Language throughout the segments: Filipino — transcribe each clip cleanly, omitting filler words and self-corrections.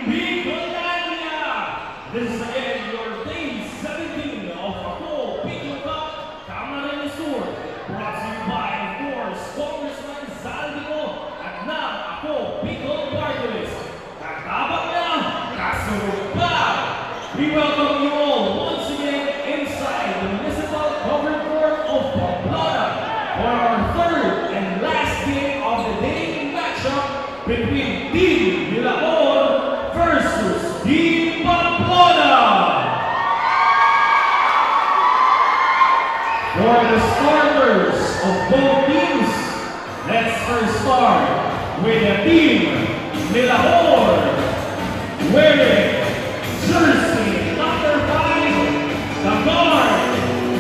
Bicolania! This is again your day 17 of Ako Bicol Cup Camarines Sur. Brought to you by, of course, Congressman Zaldico at ng Ako Bicol Party List. Katabang na, kasunod pa! We welcome you all once again inside the Municipal Covered Court of Pamplona for our third and last game of the day matchup between Team Milacor versus Team Pamplona. For the starters of both teams, let's first start with the Team Milacor wearing jersey number 5, the guard,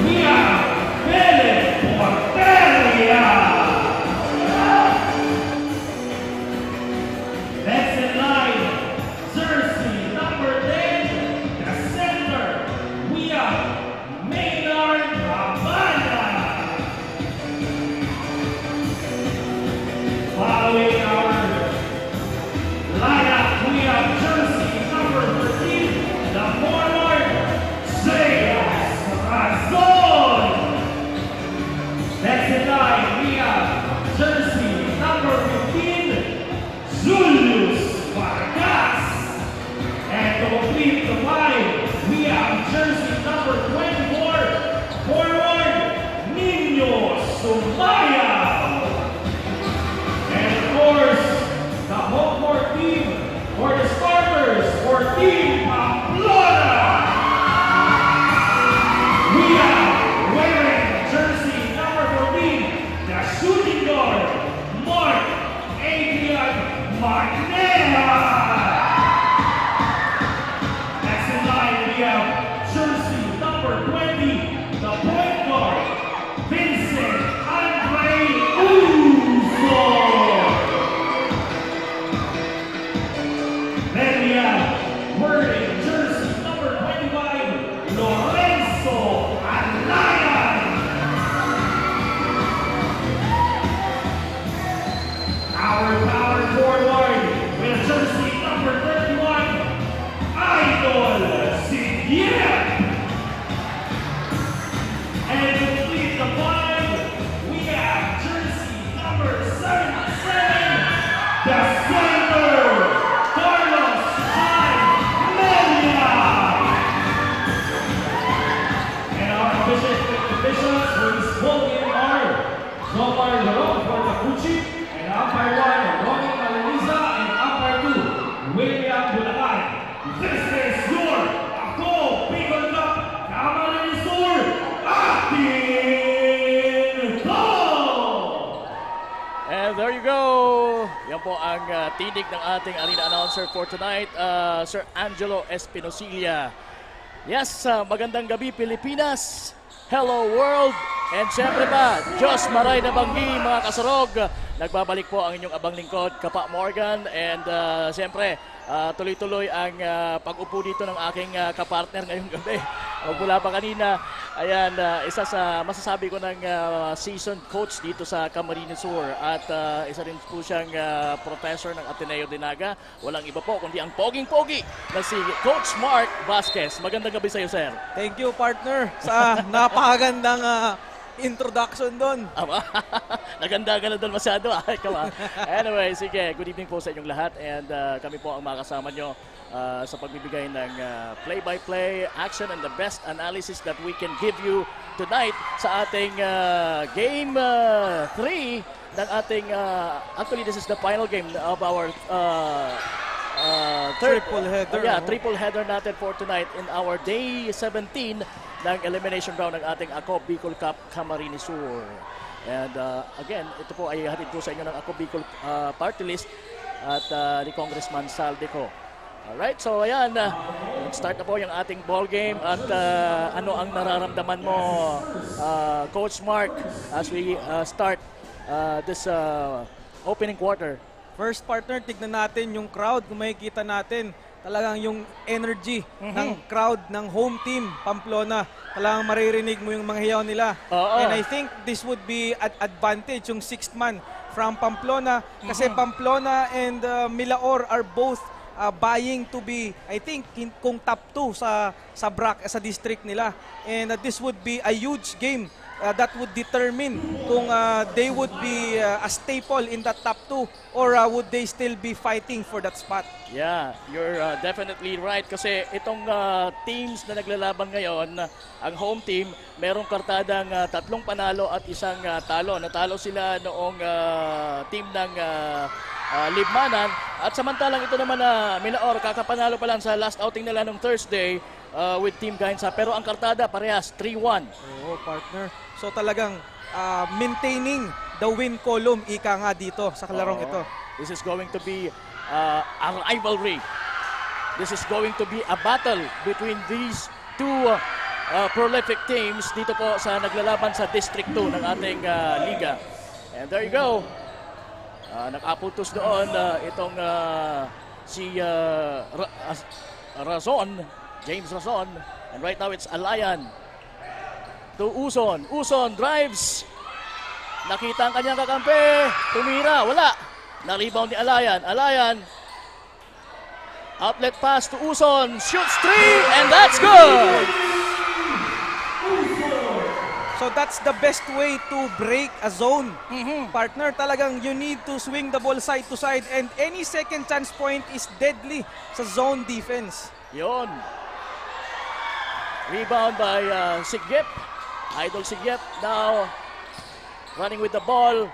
Mia Bele Porteria. That's in line, jersey number 10, the center, Mia Maynard Rabana. Following our lineup, we have jersey number 13, the forward, Zayas Razon. Next in line, we have jersey number 15, Julius Vargas. And to complete the line, we have jersey number 24, forward, Nino Sumaya. And of course, the home court team for the starters for Team Pamplona. We are wearing jersey number 14, the shooting guard, Mark Adrian Marnea. Next in line, we have jersey number 20, the point guard, Vincent Andre Uzo. Then we have wearing jersey number 25, Lorenzo Alayan. Our power forward with jersey number 31, Idol Sidier. And to complete the five, we have jersey number 77, the center, Carlos Melia. And our officials for this ball game are Zomar Laro for the Kuchi, and umpire 1, Ronnie Malaniza, and umpire 2, William Bulacan. This is your Ako Bicol Cup Camarines Sur Atin Go! And there you go. Yan po ang tinig ng ating arena announcer for tonight, Sir Angelo Espinosilla. Yes, magandang gabi Pilipinas. Hello world. And syempre ba, Diyos maray na banggi mga kasarog. Nagbabalik po ang inyong abang lingkod, Kapa Morgan. And syempre, tuloy-tuloy ang pag-upo dito ng aking kapartner ngayong gabi. Mula pa kanina, ayan, isa sa masasabi ko ng seasoned coach dito sa Camarines Sur. At isa rin po siyang professor ng Ateneo de Naga. Walang iba po kundi ang poging-pogi na si Coach Mark Vasquez. Magandang gabi sa iyo, sir. Thank you, partner, sa napakagandang introduction doon. Naganda ka na doon masyado. Anyway, sige, good evening po sa inyong lahat. And kami po ang makasama nyo sa pagbibigay ng play-by-play action and the best analysis that we can give you tonight sa ating game 3 ng ating, actually this is the final game of our Triple header. Yeah, triple header natin for tonight in our day 17 ng elimination round ng ating Ako Bicol Cup Camarines Sur. And again, ito po ay hatid po sa inyo ng Ako Bicol Party List at ni Congressman Zaldico. Alright, so ayan, start na po yung ating ball game at ano ang nararamdaman mo, Coach Mark, as we start this opening quarter? First, partner, tignan natin yung crowd. Kung makikita natin, talagang yung energy ng crowd ng home team, Pamplona. Talagang maririnig mo yung mga hiyaw nila. And I think this would be an advantage, yung sixth man from Pamplona. Kasi Pamplona and Milaor are both vying to be, I think, kung top 2 sa district nila. And this would be a huge game that would determine kung they would be a staple in that top 2 or would they still be fighting for that spot. Yeah, you're definitely right kasi itong teams na naglalaban ngayon, ang home team, merong kartadang 3 panalo at 1 talo. Natalo sila noong team ng Libmanan at samantalang ito naman na Milaor, kakapanalo pa lang sa last outing nila nung Thursday with Team Gainsa, pero ang kartada parehas 3-1. Oo, partner. So talagang maintaining the win column ika nga dito sa kalarong ito. This is going to be a rivalry. This is going to be a battle between these two prolific teams dito po sa naglalaban sa District 2 ng ating liga. And there you go. Nakapuntos doon itong si Razon, James Razon. And right now it's Alayan to Uson. Uson drives. Nakita ang kanyang kakampi. Tumira. Wala. Na-rebound ni Alayan. Alayan. Outlet pass to Uson. Shoots 3 and that's good. So that's the best way to break a zone. Partner, talagang you need to swing the ball side to side and any second chance point is deadly sa zone defense. Yon. Rebound by Sigyep. Idol Sigyep now running with the ball.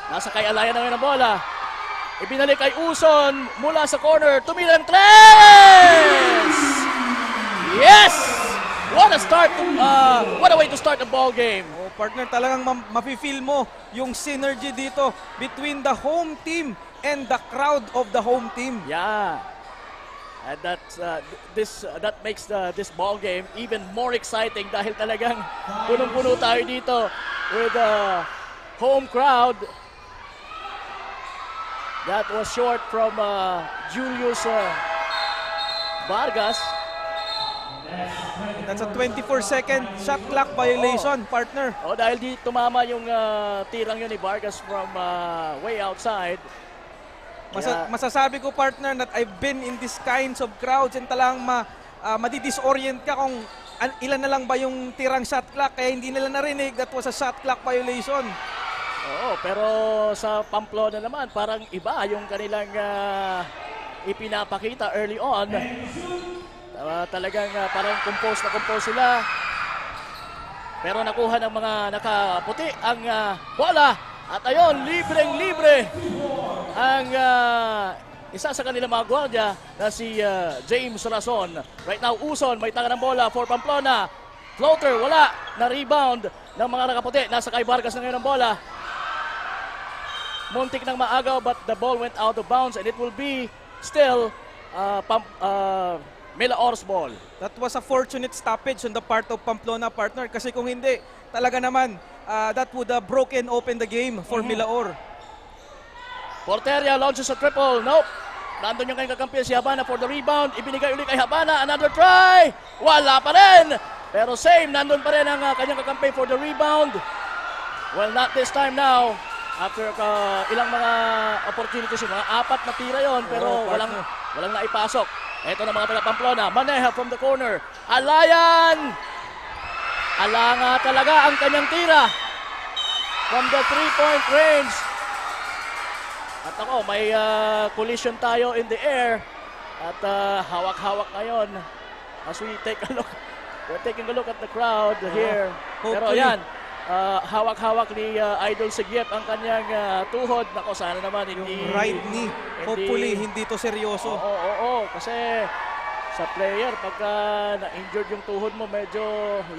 Nasa kay Alayan na ngayon ang bola. Ibinalik kay Uson mula sa corner. Tumira ang tres! Yes! What a start! What a way to start the ball game. Oh, partner, talagang mafe-feel mo yung synergy dito between the home team and the crowd of the home team. Yeah. And that makes this ball game even more exciting dahil talagang punong-puno tayo dito with the home crowd. That was short from Julius Vargas. That's a 24-second shot clock violation, partner. Oh, dahil di tumama yung tirang yun ni Vargas from way outside. Masasabi ko, partner, that I've been in these kinds of crowds and talagang madidisorient ka kung ilan na lang ba yung tirang shot clock kaya hindi nila narinig that was a shot clock violation. Oo, pero sa Pamplona naman, parang iba yung kanilang ipinapakita early on. Talagang parang compose sila. Pero nakuha ng mga nakaputi ang bola. At ayun, libreng-libre ang isa sa kanilang mga gwardiya na si James Razon. Right now, Uson, may tanga ng bola for Pamplona. Floater, wala. Na-rebound ng mga nakaputi. Nasa kay Vargas na ngayon ang bola. Muntik ng maagaw but the ball went out of bounds and it will be still Milaor's ball. That was a fortunate stoppage on the part of Pamplona, partner, kasi kung hindi, talaga naman that would have broken open the game for Milaor. Porteria launches a triple. Nope. Nandun yung kanyang kakampi si Habana for the rebound. Ibinigay ulit kay Habana. Another try. Wala pa rin. Pero same, nandun pa rin ang kanyang kakampi for the rebound. Well, not this time now. After ilang mga opportunities, mga 4 na tira yon pero walang naipasok. Ito na mga taga Pamplona. Maneja from the corner. Alayan! Alanga talaga ang kanyang tira from the 3-point range. At ako, may collision tayo in the air. At hawak-hawak ngayon as we take a look. We're taking a look at the crowd here. Pero yan, hawak-hawak ni Idol Sigyep ang kanyang tuhod. Nako, sana naman hindi... Yung right knee. Hopefully, hindi to seryoso. Oo, kasi sa player, pagka na-injured yung tuhod mo, medyo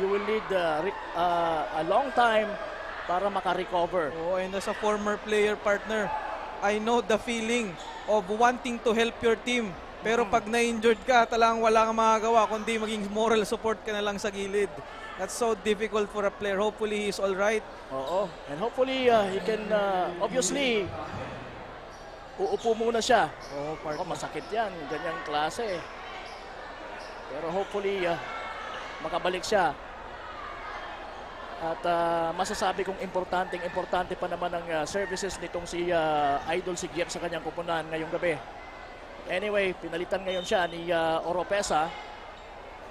you will need a long time para makarecover. Oh, and as a former player, partner, I know the feeling of wanting to help your team. Pero pag na-injured ka, talagang wala kang magagawa kundi maging moral support ka na lang sa gilid. That's so difficult for a player. Hopefully, he's all right. Oo. And hopefully, he can, obviously, uupo muna siya. Oo, partner. Masakit yan. Ganyang klase. Pero hopefully, makabalik siya. At masasabi kong importante pa naman ang services nitong si Idol Sigyep sa kanyang kupunan ngayong gabi. Anyway, pinalitan ngayon siya ni Oropesa.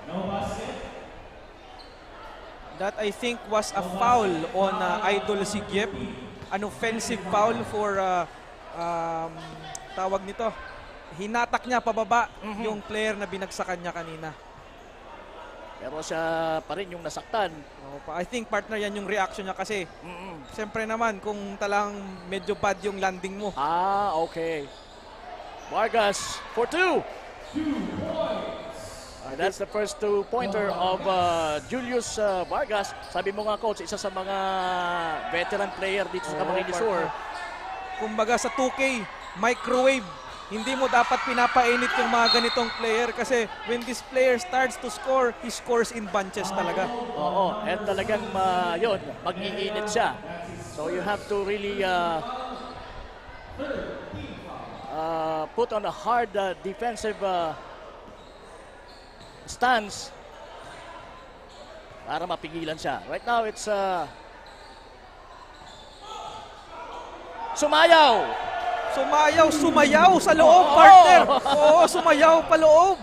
No basket. That I think was a foul on Idol Sigyep. An offensive foul for tawag nito. Hinatak niya pababa yung player na binagsakan niya kanina. Pero siya pa rin yung nasaktan. I think partner yan yung reaction niya kasi siyempre naman kung talang medyo bad yung landing mo. Ah, okay. Vargas for 2. 2 points. That's the first 2-pointer of Julius Vargas. Sabi mo nga, coach, isa sa mga veteran player dito sa Camarines Sur. Kumbaga sa 2K, microwave. Hindi mo dapat pinapainit yung mga ganitong player kasi when this player starts to score, he scores in bunches talaga. Oo, and talagang yun, mag-iinit siya. So you have to really put on a hard defensive stance para mapigilan siya. Right now, it's Sumayaw! Sumayaw sa loob, partner! Oo, sumayaw pa loob!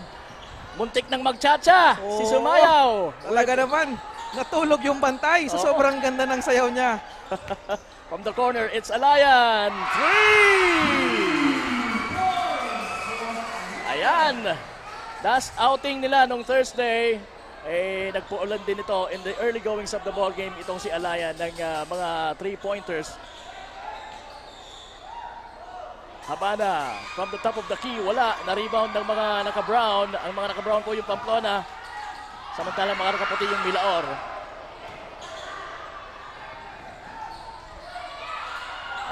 Muntik nang magtsatsa si Sumayaw. Talaga naman, natulog yung bantay sa sobrang ganda ng sayaw niya. From the corner, it's Alayan. 3! Ayan! Last outing nila nung Thursday, nagpuulan din ito in the early goings of the ball game itong si Alayan ng mga 3-pointers. Habana from the top of the key, wala. Na-rebound ng mga naka-brown. Ang mga naka-brown po yung Pamplona. Samantalang mga nakaputi yung Milaor.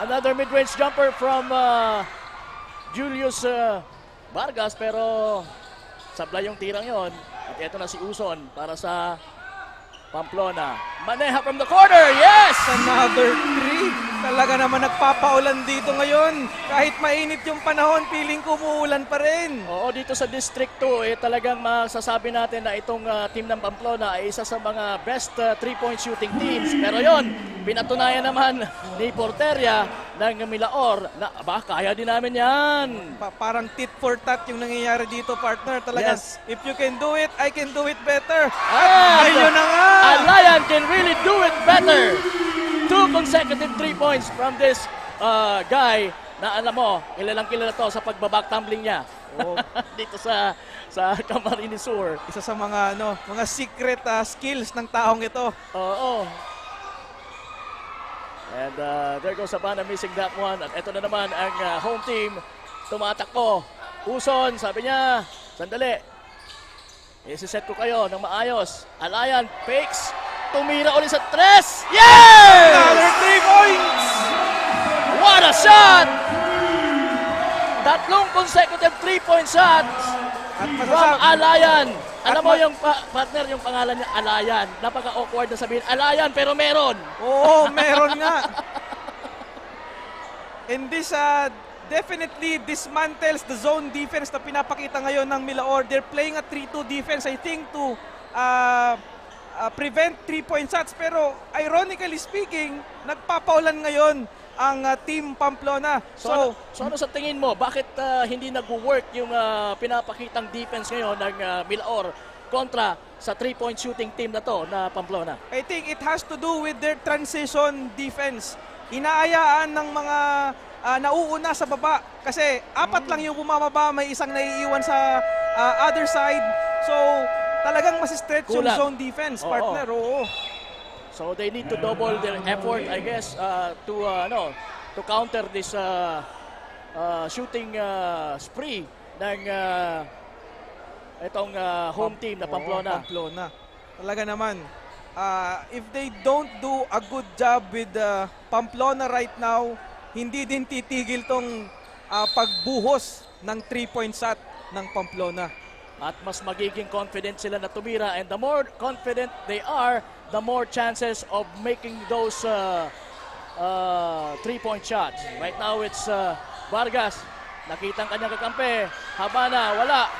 Another mid-range jumper from Julius Vargas, pero sablay yung tirang yon. At ito na si Uson para sa Pamplona. Maneja from the corner. Yes! Another 3. Talaga naman nagpapaulan dito ngayon. Kahit mainit yung panahon, feeling ko umuulan pa rin. Oo, dito sa District 2, talagang masasabi natin na itong team ng Pamplona ay isa sa mga best 3-point shooting teams. Pero yon, pinatunayan naman ni Porteria ng Milaor na kaya din namin yan. Parang tit for tat yung nangyayari dito, partner. Talagang, Yes. if you can do it, I can do it better. And Ayun na nga! Alayan can really do it better. 2 consecutive 3 points from this guy na alam mo, kilalang kilala to sa pagbaback tumbling niya. Oo. Dito sa Camarines Sur. Isa sa mga mga secret skills ng taong ito. Oo. And there goes Habana missing that one. At ito na naman ang home team. Tumatakbo. Uson, sabi niya, sandali. Isiset ko kayo ng maayos. Alayan, fakes. Tumira ulit sa 3. Yes! Another 3 points! What a shot! Tatlong consecutive 3-point shots At from Alayan. Alam At mo yung partner, yung pangalan niya, Alayan. Napaka-awkward na sabihin, Alayan, pero meron. Oo, meron nga. And this definitely dismantles the zone defense na pinapakita ngayon ng Milaor. They're playing a 3-2 defense, I think, to prevent 3-point shots. Pero ironically speaking, nagpapaulan ngayon ang Team Pamplona. So ano sa tingin mo? Bakit hindi nag-work yung pinapakitang defense ngayon ng Milaor kontra sa 3-point shooting team na to na Pamplona? I think it has to do with their transition defense. Inaayaan ng mga nauuna sa baba kasi 4 lang yung bumababa, may isang naiiwan sa other side. So talagang masistretch yung Kulang. zone defense, partner. Oo. So they need to double their effort, I guess, to counter this shooting spree ng itong home team na Pamplona. Pamplona. Talaga naman. If they don't do a good job with Pamplona right now, hindi din titigil tong pagbuhos ng 3-point shot ng Pamplona. At mas magiging confident sila na tumira, and the more confident they are, the more chances of making those 3-point shots. Right now it's Vargas. Nakita ang kanyang kakampi. Habana, wala.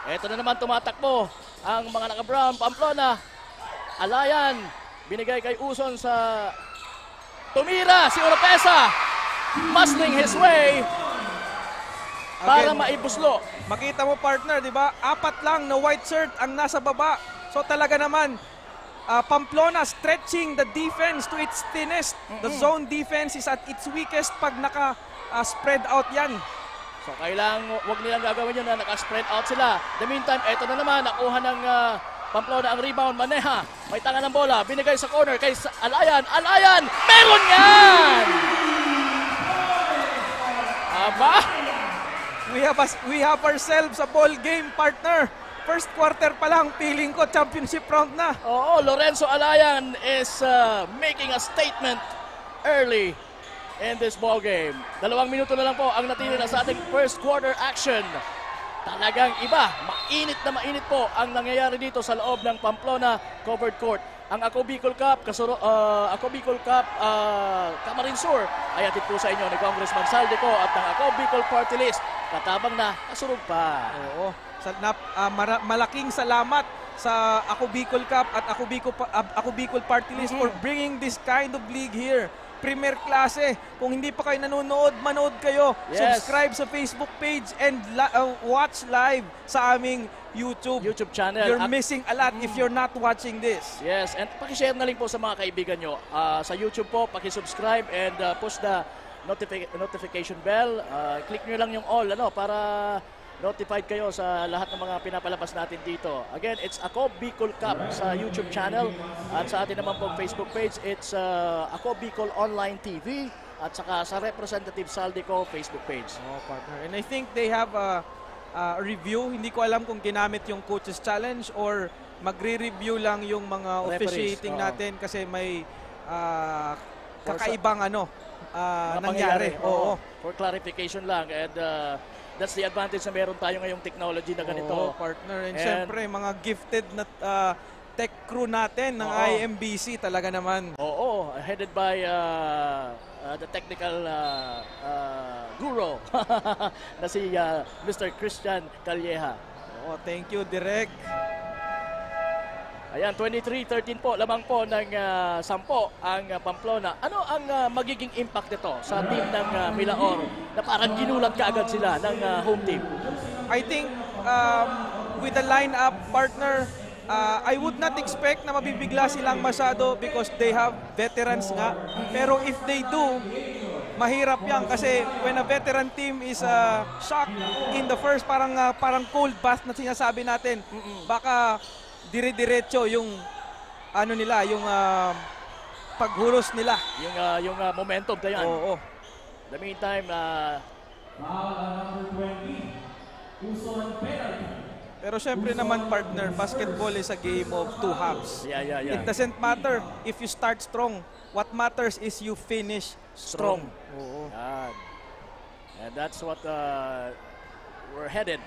Ito na naman tumatakbo ang mga naka-brown Pamplona. Alayan, binigay kay Uson sa tumira si Oropesa. Muscling his way. para Again, maibuslo. makita mo partner, di ba? 4 lang na white shirt ang nasa baba. So talaga naman, Pamplona stretching the defense to its thinnest. The zone defense is at its weakest pag naka-spread out yan. So kailangan wag nilang gagawin yun na naka-spread out sila. The meantime, eto na naman, nakuha ng Pamplona ang rebound. Maneha, may tanga ng bola, binigay sa corner kay Alayan. Alayan, meron yan! Aba! We have ourselves a ball game, partner. First quarter pa lang, feeling ko championship round na. Oo, Lorenzo Alayan is making a statement early in this ball game. 2 minuto na lang po ang natitira sa ating first quarter action. Talagang iba, mainit po ang nangyayari dito sa loob ng Pamplona covered court. Ang Ako Bicol Cup, Camarines Sur ay atid po sa inyo ni Congressman Saldico at ng Ako Bicol Party List. Katabang na, kasurog pa. Oo. Malaking salamat sa Ako Bicol Cup at Ako Bicol Party List for bringing this kind of league here. Premier klase. Kung hindi pa kayo nanonood, manood kayo. Yes. Subscribe sa Facebook page and watch live sa aming YouTube channel. You're missing a lot if you're not watching this. Yes, and pakishare na rin po sa mga kaibigan nyo. Sa YouTube po, pakisubscribe and push the notification bell. Click nyo lang yung all para notified kayo sa lahat ng mga pinapalabas natin dito. Again, it's Ako Bicol Cup sa YouTube channel at sa atin naman pong Facebook page, it's Ako Bicol Online TV at saka sa Representative Saldico Facebook page. Oh, partner. And I think they have a review. Hindi ko alam kung ginamit yung Coaches Challenge or magre-review lang yung mga officiating natin kasi may kakaibang nangyari. Oo. For clarification lang and that's the advantage na meron tayo ngayong technology na ganito. Oo, partner. And syempre, mga gifted na tech crew natin ng IMBC talaga naman. Oo, headed by the technical guru na si Mr. Christian Calleja. Oo, thank you, Direk. Ayan, 23-13 po, lamang po ng 10 ang Pamplona. Ano ang magiging impact nito sa team ng Milaor na parang ginulat kaagad sila ng home team? I think with the lineup, partner, I would not expect na mabibigla silang masyado because they have veterans nga. Pero if they do, mahirap yan kasi when a veteran team is shocked in the first, parang cold bath na sinasabi natin, baka dire-diretso yung yung paghuros nila. Yung momentum tayo. Oo. The meantime, number 20, Uson penalty. Pero syempre naman, partner, basketball is a game of two halves. Yeah. It doesn't matter if you start strong. What matters is you finish strong. Oo. Yan. And that's what we're headed.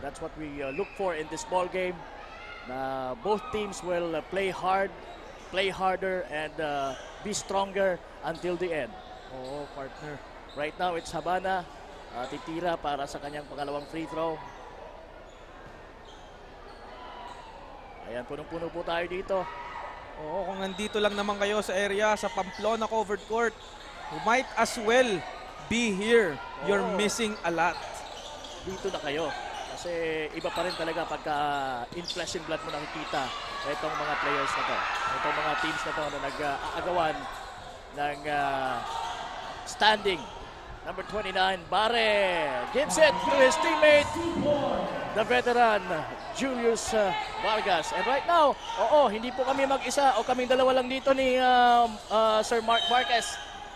That's what we look for in this ball game. Both teams will play hard, play harder, and be stronger until the end. Oo, partner. Right now, it's Habana. Titira para sa kanyang pangalawang free throw. Ayan, punong-puno po tayo dito. Oo, kung nandito lang naman kayo sa area, sa Pamplona covered court, you might as well be here. You're missing a lot. Dito na kayo. Kasi iba pa rin talaga pagka in flesh and blood mo nakikita itong mga players na to. Itong mga teams na to na nag-aagawan ng standing. Number 29, Bare gives it to his teammate, the veteran, Julius Vargas. And right now, hindi po kami mag-isa o kaming dalawa lang dito ni Sir Mark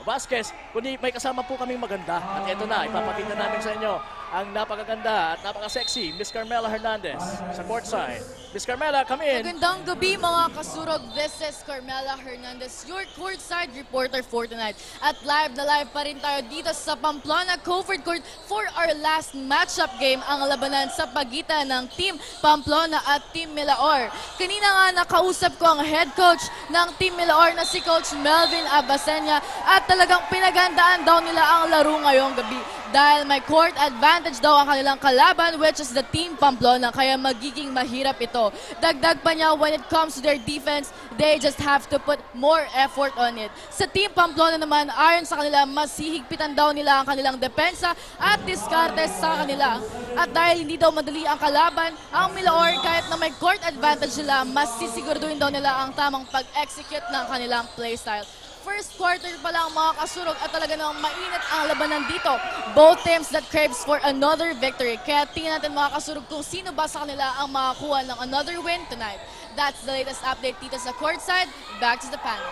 Vasquez, kundi may kasama po kaming maganda. At ito na, ipapakita namin sa inyo ang napakaganda at napaka-sexy Miss Carmela Hernandez sa courtside. Miss Carmela, come in. Magandang gabi mga kasurog. This is Carmela Hernandez, your courtside reporter for tonight. At live na live pa rin tayo dito sa Pamplona Covered Court for our last matchup game, ang labanan sa pagitan ng Team Pamplona at Team Milaor. Kanina nga nakausap ko ang head coach ng Team Milaor na si Coach Melvin Abasenya at talagang pinagandaan daw nila ang laro ngayong gabi. dahil may court advantage daw ang kanilang kalaban, which is the Team Pamplona, kaya magiging mahirap ito. Dagdag pa niya, when it comes to their defense, they just have to put more effort on it. Sa Team Pamplona naman, ayon sa kanila, mas hihigpitan daw nila ang kanilang depensa at diskarte sa kanila. At dahil hindi daw madali ang kalaban, ang Milaor, kahit na may court advantage nila, mas sisiguraduhin daw nila ang tamang pag-execute ng kanilang playstyle. First quarter pa lang mga kasurog at talaga namang mainit ang labanan dito. Both teams that craves for another victory. Kaya tingnan natin mga kasurog kung sino ba sa kanila ang makakuha ng another win tonight. That's the latest update dito sa courtside. Back to the panel.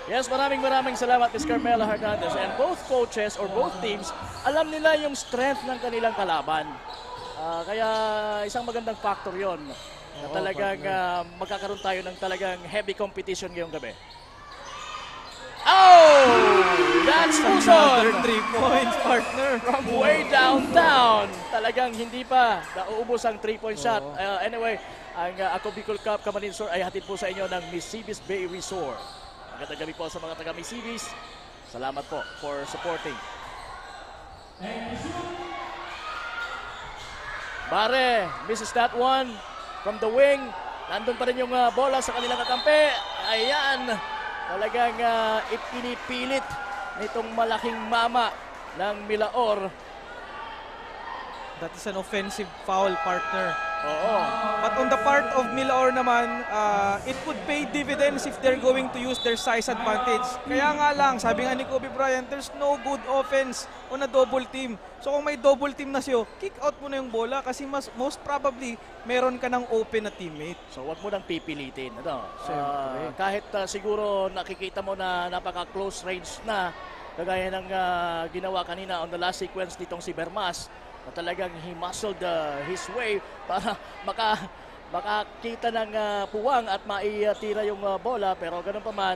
Yes, maraming salamat Ms. Carmela Hernandez. And both coaches or both teams, alam nila yung strength ng kanilang kalaban. Kaya isang magandang factor yon na talagang magkakaroon tayo ng talagang heavy competition ngayong gabi. Oh! That's Another Luzon! 3 points, partner. From way downtown. Talagang hindi pa nauubos ang 3-point shot. Anyway, ang Ako Bicol Cup Camarinesor ay hatid po sa inyo ng Misibis Bay Resort. Magandang gabi po sa mga taga Misibis. Salamat po for supporting. Bare, misses that one from the wing. Nandun pa rin yung bola sa kanilang kakampi. Ayan. Talagang ipinipilit nitong malaking mama ng Milaor. That is an offensive foul, partner. Oo. But on the part of Milaor naman, it would pay dividends if they're going to use their size advantage. Kaya nga lang, sabi nga ni Kobe Bryant, there's no good offense on a double team. So kung may double team na siyo, kick out mo na yung bola kasi most probably meron ka ng open na teammate. So wag mo nang pipilitin. Ano? Siyempre. Kahit siguro nakikita mo na napaka-close range na, kagaya ng ginawa kanina on the last sequence nitong si Bermas, na talagang he muscled his way para makakita ng puwang at maitira yung bola, pero ganun pa man,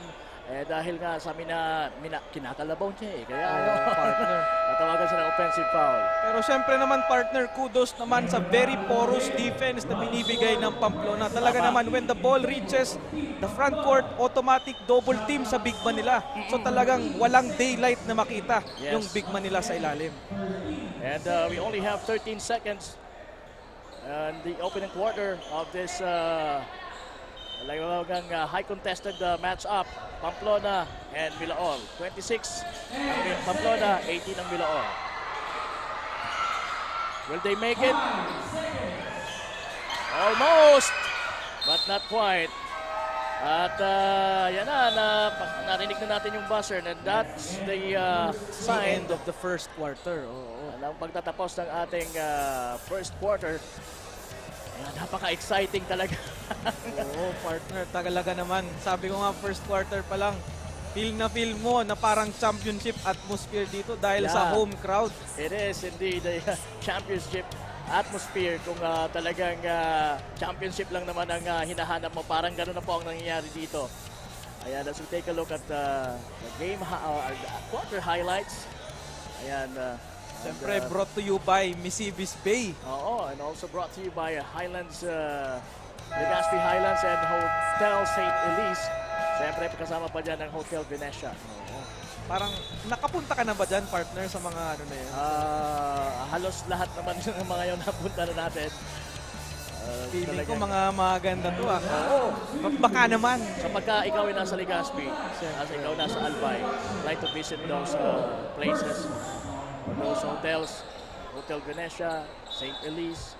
dahil nga sa amin na kinakalabaw niya kaya Partner. natawagan siya ng offensive foul. Pero syempre naman, partner, kudos naman sa very porous defense na binibigay ng Pamplona. Talaga naman, when the ball reaches the front court, automatic double team sa big man nila. So talagang walang daylight na makita yung big man nila sa ilalim. And we only have 13 seconds in the opening quarter of this talagang high contested match-up. Pamplona and Milaor. 26 ang Pamplona, 18 ang Milaor. Will they make it? Almost, but not quite. At yan narinig na natin yung buzzer, and that's the sign End of the first quarter. ng pagtatapos ng ating first quarter. Napaka-exciting talaga. Oo, partner, talaga naman. Sabi ko nga, first quarter pa lang, feel mo na parang championship atmosphere dito dahil sa home crowd. It is indeed a championship atmosphere. Kung talagang championship lang naman ang hinahanap mo, parang gano'n na po ang nangyayari dito. Ayan, as we take a look at the game, quarter highlights. Ayan, Siyempre, brought to you by Misibis Bay. Oo, and also brought to you by Highlands, Legazpi Highlands and Hotel St. Elise. Siyempre, kasama pa dyan ang Hotel Venetia. Parang nakapunta ka na ba dyan, partner, sa mga ano na yun? Halos lahat naman ng mga yun napunta na natin. Feeling ko mga maganda to Oo, baka naman. So pagka ikaw ay nasa Legazpi, as ikaw nasa Albay, like to visit those places, those hotels, Hotel Venetia, St. Elise,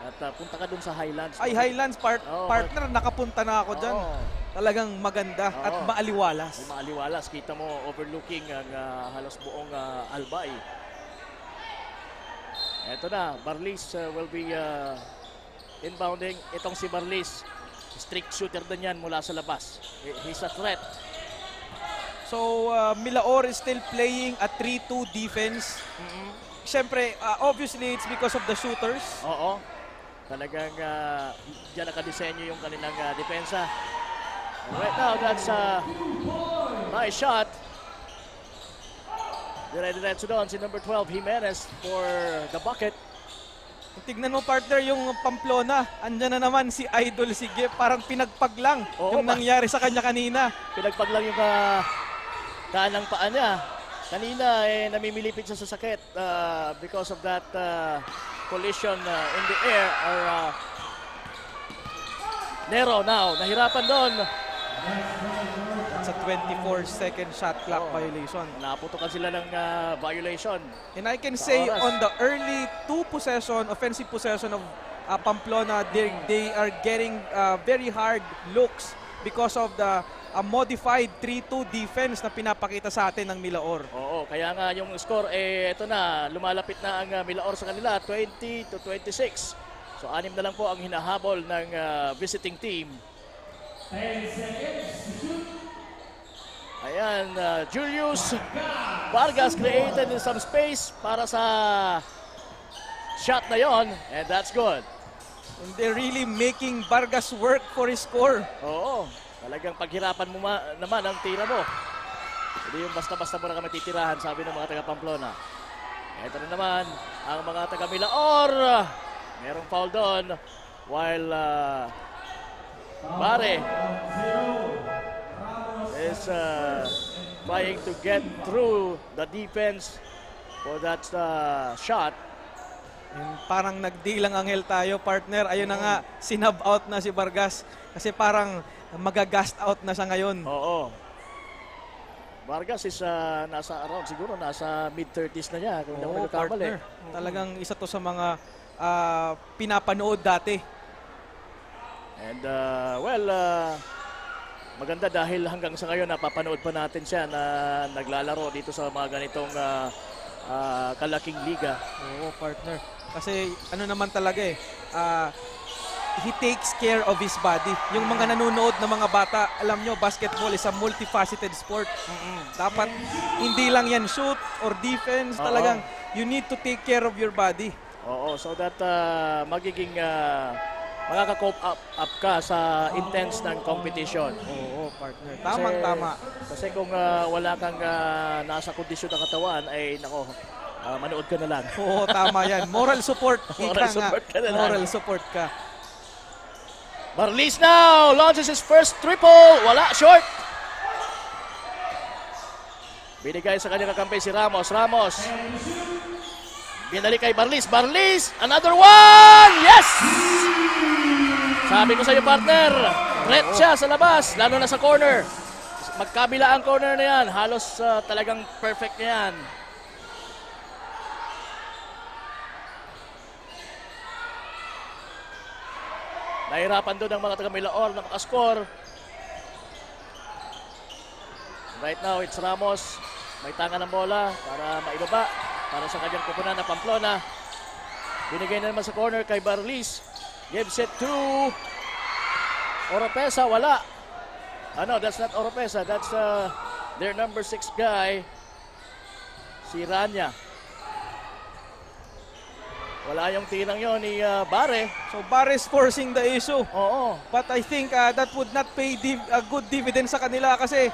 at punta ka dun sa Highlands. Ay, Highlands, partner, nakapunta na ako dyan. Talagang maganda at maaliwalas. May maaliwalas. Kita mo overlooking ang halos buong Albay. Eto na, Barlis will be inbounding. Itong si Barlis, strict shooter din yan mula sa labas. He's a threat. So, Milaor is still playing a 3-2 defense. Siyempre, obviously, it's because of the shooters. Oo. Talagang dyan nakadesenyo yung kanilang depensa. And right now, that's a nice shot. Dire-diretso doon si number 12, Jimenez, for the bucket. Tignan mo, partner, yung Pamplona. Andyan na naman si Idol Sige. Parang pinagpag lang yung nangyari sa kanya kanina. Pinagpag lang yung kanang paa niya. Kanina namimilipit siya sa sakit because of that collision in the air. Nero now, nahirapan doon. It's a 24-second shot clock violation. Naputukan sila ng violation. And I can say oras. on the early offensive possession of Pamplona, they are getting very hard looks because of the modified 3-2 defense na pinapakita sa atin ng Milaor. Oo, kaya nga yung score, ito na, lumalapit na ang Milaor sa kanila, 20-26. So, 6 na lang po ang hinahabol ng visiting team. 10 seconds to shoot. Ayan, Julius Vargas created in some space para sa shot na yon, and that's good. And they're really making Vargas work for his score. Oo, talagang paghirapan mo naman ang tira mo. Hindi yung basta-basta mo na kami titirahan, sabi ng mga taga Pamplona. Ito na naman ang mga taga Milaor. Merong foul doon while Bare is trying to get through the defense for that shot. And parang nagdilang anghel tayo, partner. Ayun na nga, sinub out na si Vargas kasi parang magagast out na siya ngayon. Oo. Vargas is nasa around, siguro nasa mid-30s na niya kung hindi ako nagkakamali. Partner. Talagang isa to sa mga pinapanood dati. And maganda dahil hanggang sa ngayon napapanood pa natin siya na naglalaro dito sa mga ganitong kalaking liga. Oo, partner. Kasi ano naman talaga he takes care of his body. Yung mga nanonood na mga bata, alam nyo, basketball is a multifaceted sport. Dapat hindi lang yan shoot or defense. Talagang you need to take care of your body. Oo, so that magiging makaka-cope up ka sa intense ng competition. Oo, partner. Tamang-tama. Kasi kung wala kang nasa kondisyon ng katawan, ay nako, manood ka na lang. Oo, tama yan. Moral support. Moral support ka na lang. Moral support ka. Barlis now launches his first triple. Wala, short. Binigay sa kanyang kakampi si Ramos. Ramos. Binalik kay Barlis. Barlis, another one! Yes! Sabi ko sa iyo, partner, threat siya sa labas, lalo na sa corner. Magkabila ang corner na yan. Halos talagang perfect na yan. Nahirapan doon ang mga taga Milaor na makascore. Right now, it's Ramos. May tanga ng bola para maibaba para sa kanyang kupunan na Pamplona. Binigay na naman sa corner kay Barlis. Gives it to Oropesa. Wala. No, that's not Oropesa. That's their number 6 guy, si Rania. Wala yung tirang yon ni Bare. So Bare is forcing the issue. Oo. But I think that would not pay a good dividend sa kanila kasi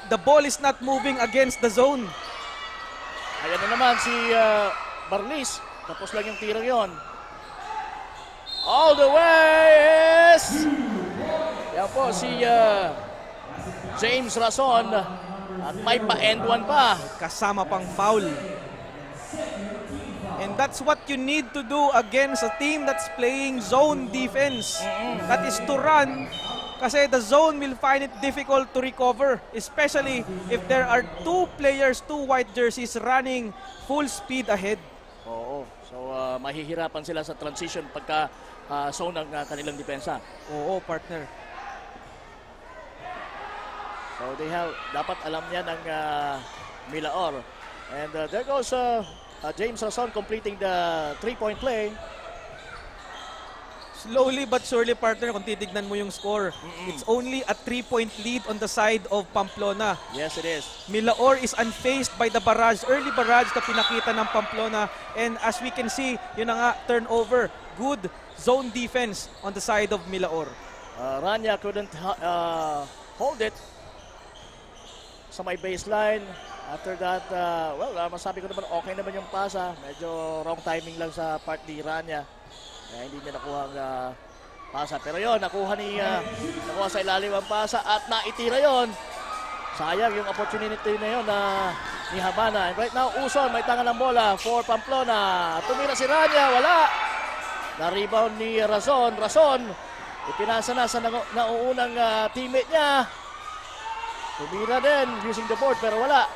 the ball is not moving against the zone. Ayan na naman si Barlis. Tapos lang yung tirang yon. All the way is... Yan po si James Rason. At may pa-end one pa. Kasama pang foul. And that's what you need to do against a team that's playing zone defense. That is to run kasi the zone will find it difficult to recover, especially if there are two players, two white jerseys running full speed ahead. Oo. So mahihirapan sila sa transition pagka zone ng kanilang depensa. Oo, partner. So dapat alam niya ng Milaor. And there goes James Rason completing the 3-point play. Slowly but surely, partner, kung titignan mo yung score, it's only a 3-point lead on the side of Pamplona. Yes, it is. Milaor is unfazed by the barrage, early barrage na pinakita ng Pamplona. And as we can see, yun na nga, turnover. Good zone defense on the side of Milaor. Rania couldn't hold it sa may baseline. After that, masabi ko naman okay naman yung pasa. Medyo wrong timing lang sa part ni Rania. Hindi niya nakuha ang pasa. Pero yon nakuha sa ilalim ang pasa at naitira yon. Sayang yung opportunity na yon na ni Habana. And right now, Uson, may tangan ng bola for Pamplona. Tumira si Rania, wala. Na-rebound ni Razon. Razon, ipinasa na sa nauunang teammate niya. Tumira din using the board pero wala.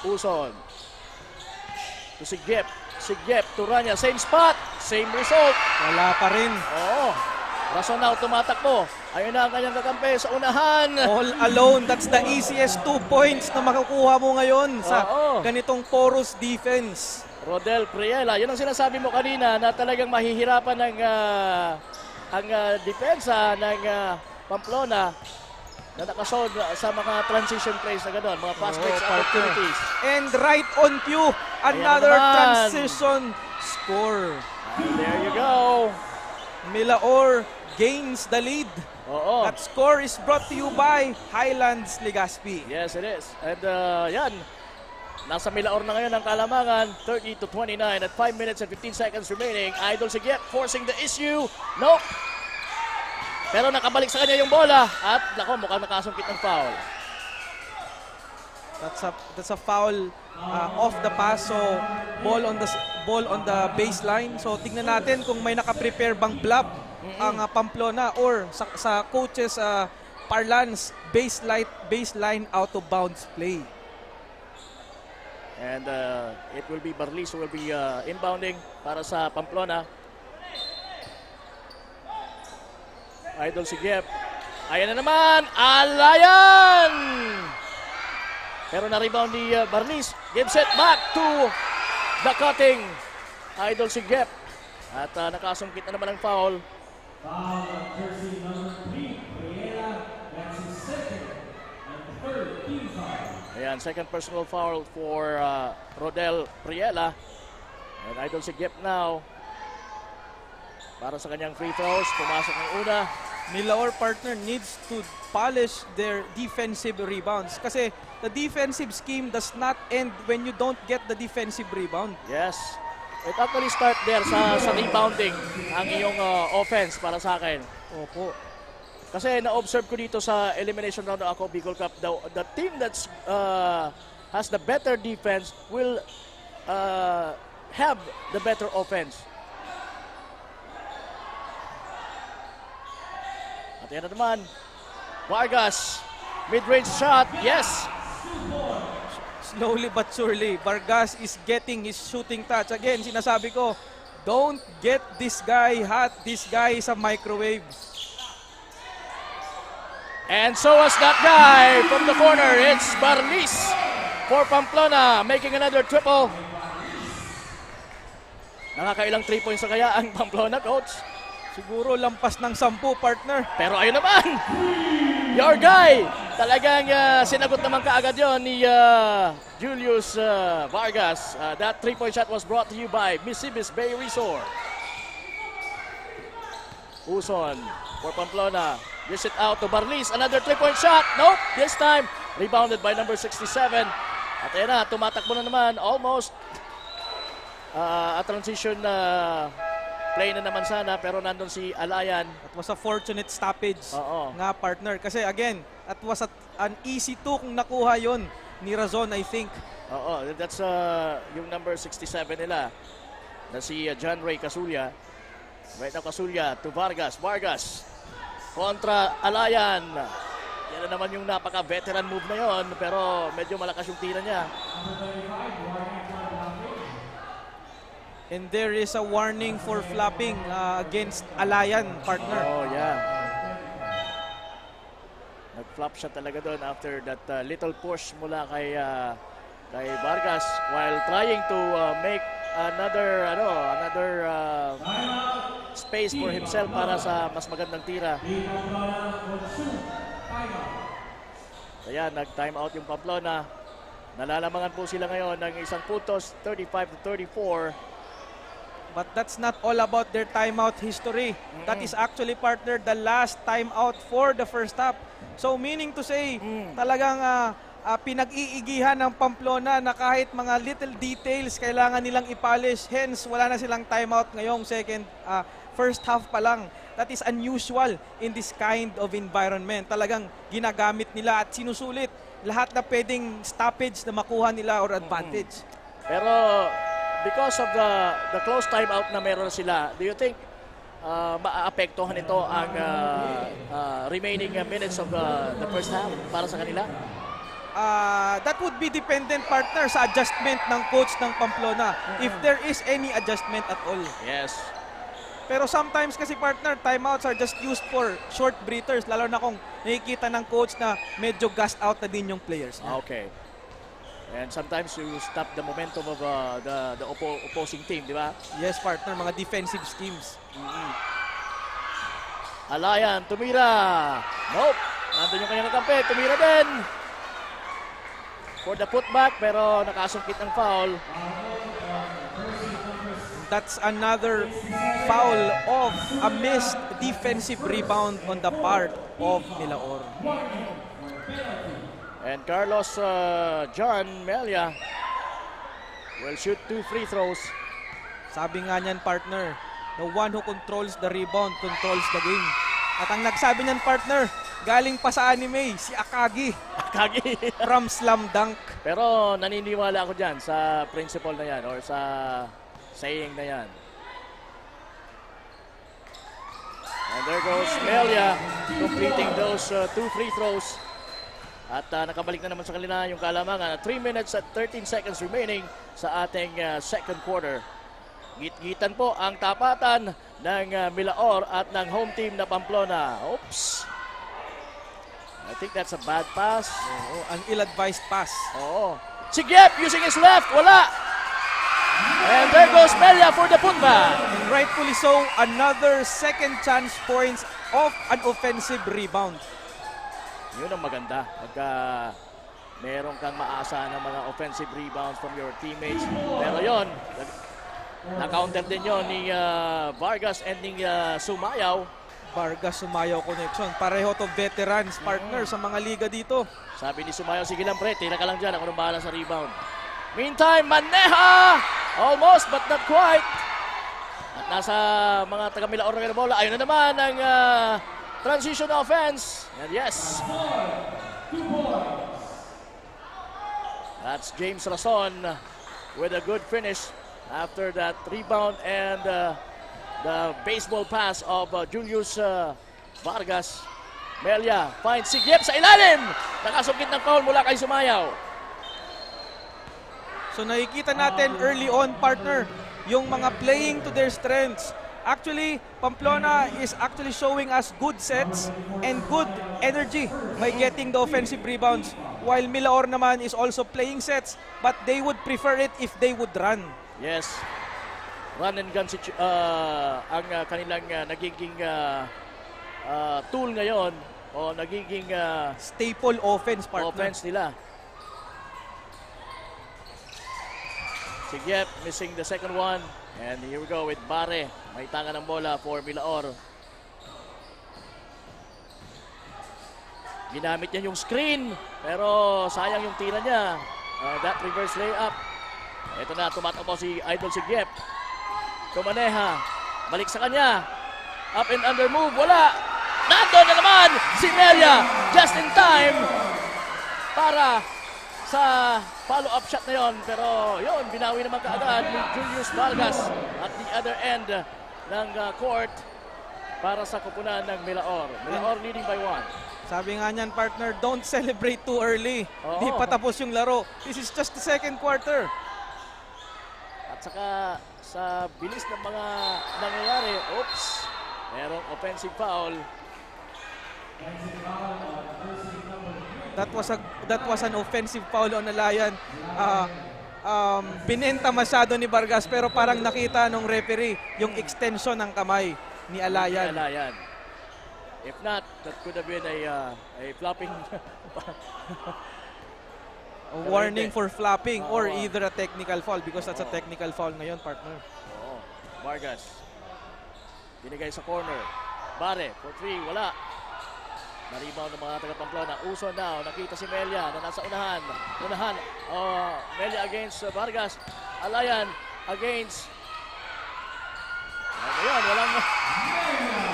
Uson. To Sigyep. Sigyep to Rania. Same spot. Same result. Wala pa rin. Oo. Razon now tumatakbo. Ayun na ang kanyang kakampi sa unahan. All alone, that's the easiest 2 points na makukuha mo ngayon sa ganitong porous defense. Rodel Priela, yun ang sinasabi mo kanina na talagang mahihirapan ang depensa ng Pamplona na nakasold sa mga transition plays na gano'n, mga fast breaks opportunities. And right on cue, another transition score. And there you go. Milaor gains the lead. Oo. That score is brought to you by Highlands Legazpi. Yes, it is. And yan, nasa Milaor na ngayon ang kalamangan, 30-29 at 5 minutes and 15 seconds remaining. Idol Sigyep forcing the issue. Nope. Pero nakabalik sa kanya yung bola at nako, mukhang nakasungkit ng foul. That's a foul off the pass, so ball on the baseline. So tignan natin kung may naka-prepare bang blob ang Pamplona or sa coaches parlance baseline out of bounds play. And it will be Barlis who will be inbounding para sa Pamplona. Idol Sigyep. Ayan na naman. Alayan! Pero na-rebound ni Barlis. Gives it back to the cutting. Idol Sigyep. At nakasungkit na naman ang foul. Foul on jersey number 3, Priela. That's his second and third team foul. Ayan, second personal foul for Rodel Priela. And Idol Sigyep now. Para sa kanyang free throws, pumasok ng una. Milaor partner needs to polish their defensive rebounds kasi the defensive scheme does not end when you don't get the defensive rebound. Yes. It actually start there sa rebounding ang iyong offense para sa akin. Opo. Kasi na-observe ko dito sa elimination round ng Ako Bicol Cup, the team that's has the better defense will have the better offense. At yan na naman, Vargas, mid-range shot, yes! Slowly but surely, Vargas is getting his shooting touch. Again, sinasabi ko, don't get this guy hot. This guy is a microwave. And so was that guy from the corner. It's Barlis for Pamplona, making another triple. Nakakailang 3 points na kaya ang Pamplona, coach? Siguro lampas ng 10, partner. Pero ayun naman, your guy, talagang sinagot naman kaagad yon ni Julius Vargas. That 3-point shot was brought to you by Misibis Bay Resort. Uson for Pamplona. Gives it out to Barlis. Another 3-point shot. Nope, this time rebounded by number 67. At ayun na, tumatakbo na naman. Almost a transition play na naman sana, pero nandun si Alayan. It was a fortunate stoppage nga, partner. Kasi again, that was an easy 2 kung nakuha yon ni Razon, I think. Oo, that's yung number 67 nila na si John Ray Casulla. Right now, Casulla to Vargas. Vargas kontra Alayan. Yan na naman yung napaka-veteran move na yon, pero medyo malakas yung tira niya. And there is a warning for flopping against Alayan, partner. Oh, yeah. Nag-flop siya talaga doon after that little push mula kay Vargas while trying to make another space for himself para sa mas magandang tira. Ayan, nag-time out yung Pamplona. Nalalamangan po sila ngayon ng isang puntos, 35-34. But that's not all about their timeout history. That is actually, partner, the last timeout for the first half. So meaning to say, talagang pinag-iigihan ng Pamplona na kahit mga little details kailangan nilang i-polish. Hence, wala na silang timeout ngayong first half pa lang. That is unusual in this kind of environment. Talagang ginagamit nila at sinusulit lahat na pwedeng stoppage na makuha nila or advantage. Pero because of the close timeout na meron sila, do you think maaapektuhan ito ang remaining minutes of the first half para sa kanila? That would be dependent, partner, sa adjustment ng coach ng Pamplona. If there is any adjustment at all. Yes. Pero sometimes kasi, partner, timeouts are just used for short breathers, lalo na kung nakikita ng coach na medyo gassed out na din yung players. Okay. And sometimes you stop the momentum of the opposing team, di ba? Yes, partner, mga defensive schemes. Alayan, tumira. Nope. Nandun yung kanyang kampi. Tumira din. For the putback, pero nakasungkit ng foul. That's another foul of a missed defensive rebound on the part of Milaor. And Carlos John Melia will shoot 2 free throws. Sabi nga niyan, partner, the one who controls the rebound controls the game. At ang nagsabi niyan, partner, galing pa sa anime, si Akagi. Akagi. From Slam Dunk. Pero naniniwala ako dyan sa principle na yan or sa saying na yan. And there goes Melia completing those 2 free throws. At nakabalik na naman sa kanila yung kalamangan. 3 minutes at 13 seconds remaining sa ating second quarter. Git-gitan po ang tapatan ng Milaor at ng home team na Pamplona. Oops. I think that's a bad pass. An ill-advised pass. Oo. Si Giep using his left. Wala. And there goes Melia for the putback. And rightfully so, another second chance points of an offensive rebound. Yun ang maganda. Pagka meron kang maasa ng mga offensive rebounds from your teammates. Pero yon, na-counter din yon ni Vargas and ni Sumayaw. Vargas Sumayaw connection. Pareho to veterans, partner sa mga liga dito. Sabi ni Sumayaw, sige lang pre, tira ka lang dyan. Ako nang bahala sa rebound. Meantime, Maneja! Almost but not quite. At nasa mga taga-Milaor na bola. Ayun na naman ang transition offense. And yes. That's James Rason with a good finish after that rebound and the baseball pass of Julius Vargas. Melia finds si Giep sa ilalim. Nakasungkit ng foul mula kay Sumayaw. So nakikita natin early on, partner, yung mga playing to their strengths. Actually, Pamplona is actually showing us good sets and good energy by getting the offensive rebounds. While Milaor naman is also playing sets, but they would prefer it if they would run. Yes. Run and gun ang kanilang nagiging tool ngayon o nagiging staple offense, partner. Offense nila. Si Giep missing the second one. And here we go with Bare. May tanga ng bola for Milaor. Ginamit niya yung screen. Pero sayang yung tira niya. That reverse layup. Ito na, tumatakbo si Idol si Giep. Kumaneha. Balik sa kanya. Up and under move. Wala. Nandun na naman si Melia. Just in time. Para sa follow-up shot na yon, pero yon, binawi naman kaagad ni Julius Vargas at the other end ng court para sa kupunan ng Milaor. Milaor leading by 1. Sabi nga niyan, partner, don't celebrate too early. Di pa tapos yung laro. This is just the second quarter. At saka sa bilis ng mga nangyayari, oops, merong offensive foul. That was an offensive foul on Alayan. Binenta masyado ni Vargas pero parang nakita nung referee yung extension ng kamay ni Alayan. If not, that could have been a flopping a warning for flopping or either a technical foul because that's a technical foul ngayon, partner. Oo. Vargas. Binigay sa corner. Bare for 3, wala. Na-rebound ng mga taga-Pamplona. Uso now. Nakita si Melia na nasa unahan. Melia against Vargas. Alayan against... Ayun, walang...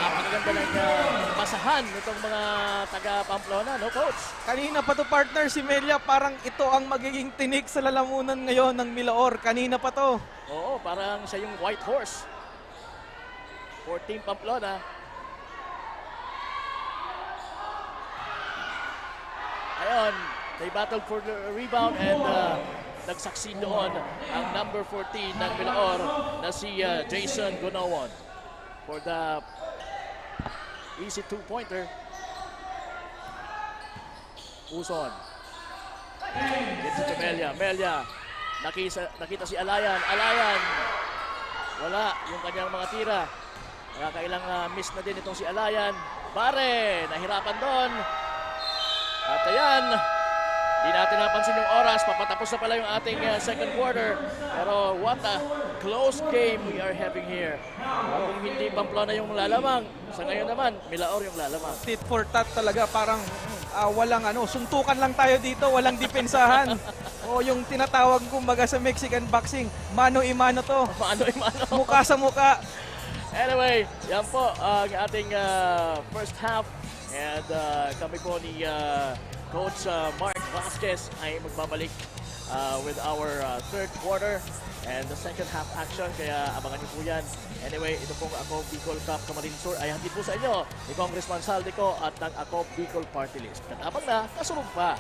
Napakaganda ganda ng basahan nitong mga taga Pamplona, no coach? Kanina pa to partner si Melia, parang ito ang magiging tinik sa lalamunan ngayon ng Milaor. Kanina pa to. Oo, parang siya yung white horse. 14 Pamplona. Ayun, they battled for the rebound and nagsucceed doon ang number 14 ng Milaor na si Jason Gunawon for the easy two-pointer. Uson. Gets it to Melia. Melia. Nakita si Alayan. Alayan. Wala yung kanyang mga tira. Nakakailang miss na din itong si Alayan. Bare. Nahirapan doon. At ayan. Di natin napansin yung oras. Papatapos na pala yung ating second quarter. Pero what a close game we are having here. Kung hindi Pamplona yung lalamang, sa ngayon naman, Milaor yung lalamang. Tit for tat talaga, parang walang suntukan lang tayo dito, walang depensahan. O yung tinatawag kumbaga sa Mexican boxing, mano-imano to. Mano-imano. Muka sa muka. Anyway, yan po ang ating first half. And kami po ni Coach Mark Vasquez ay magbabalik with our third quarter and the second half action. Kaya abangan niyo po yan. Anyway, ito pong Ako Bicol Cup Camarines Sur ay handid po sa inyo ni Congressman Saldico at ng Ako Bicol Party List. Katabang na, kasunod pa.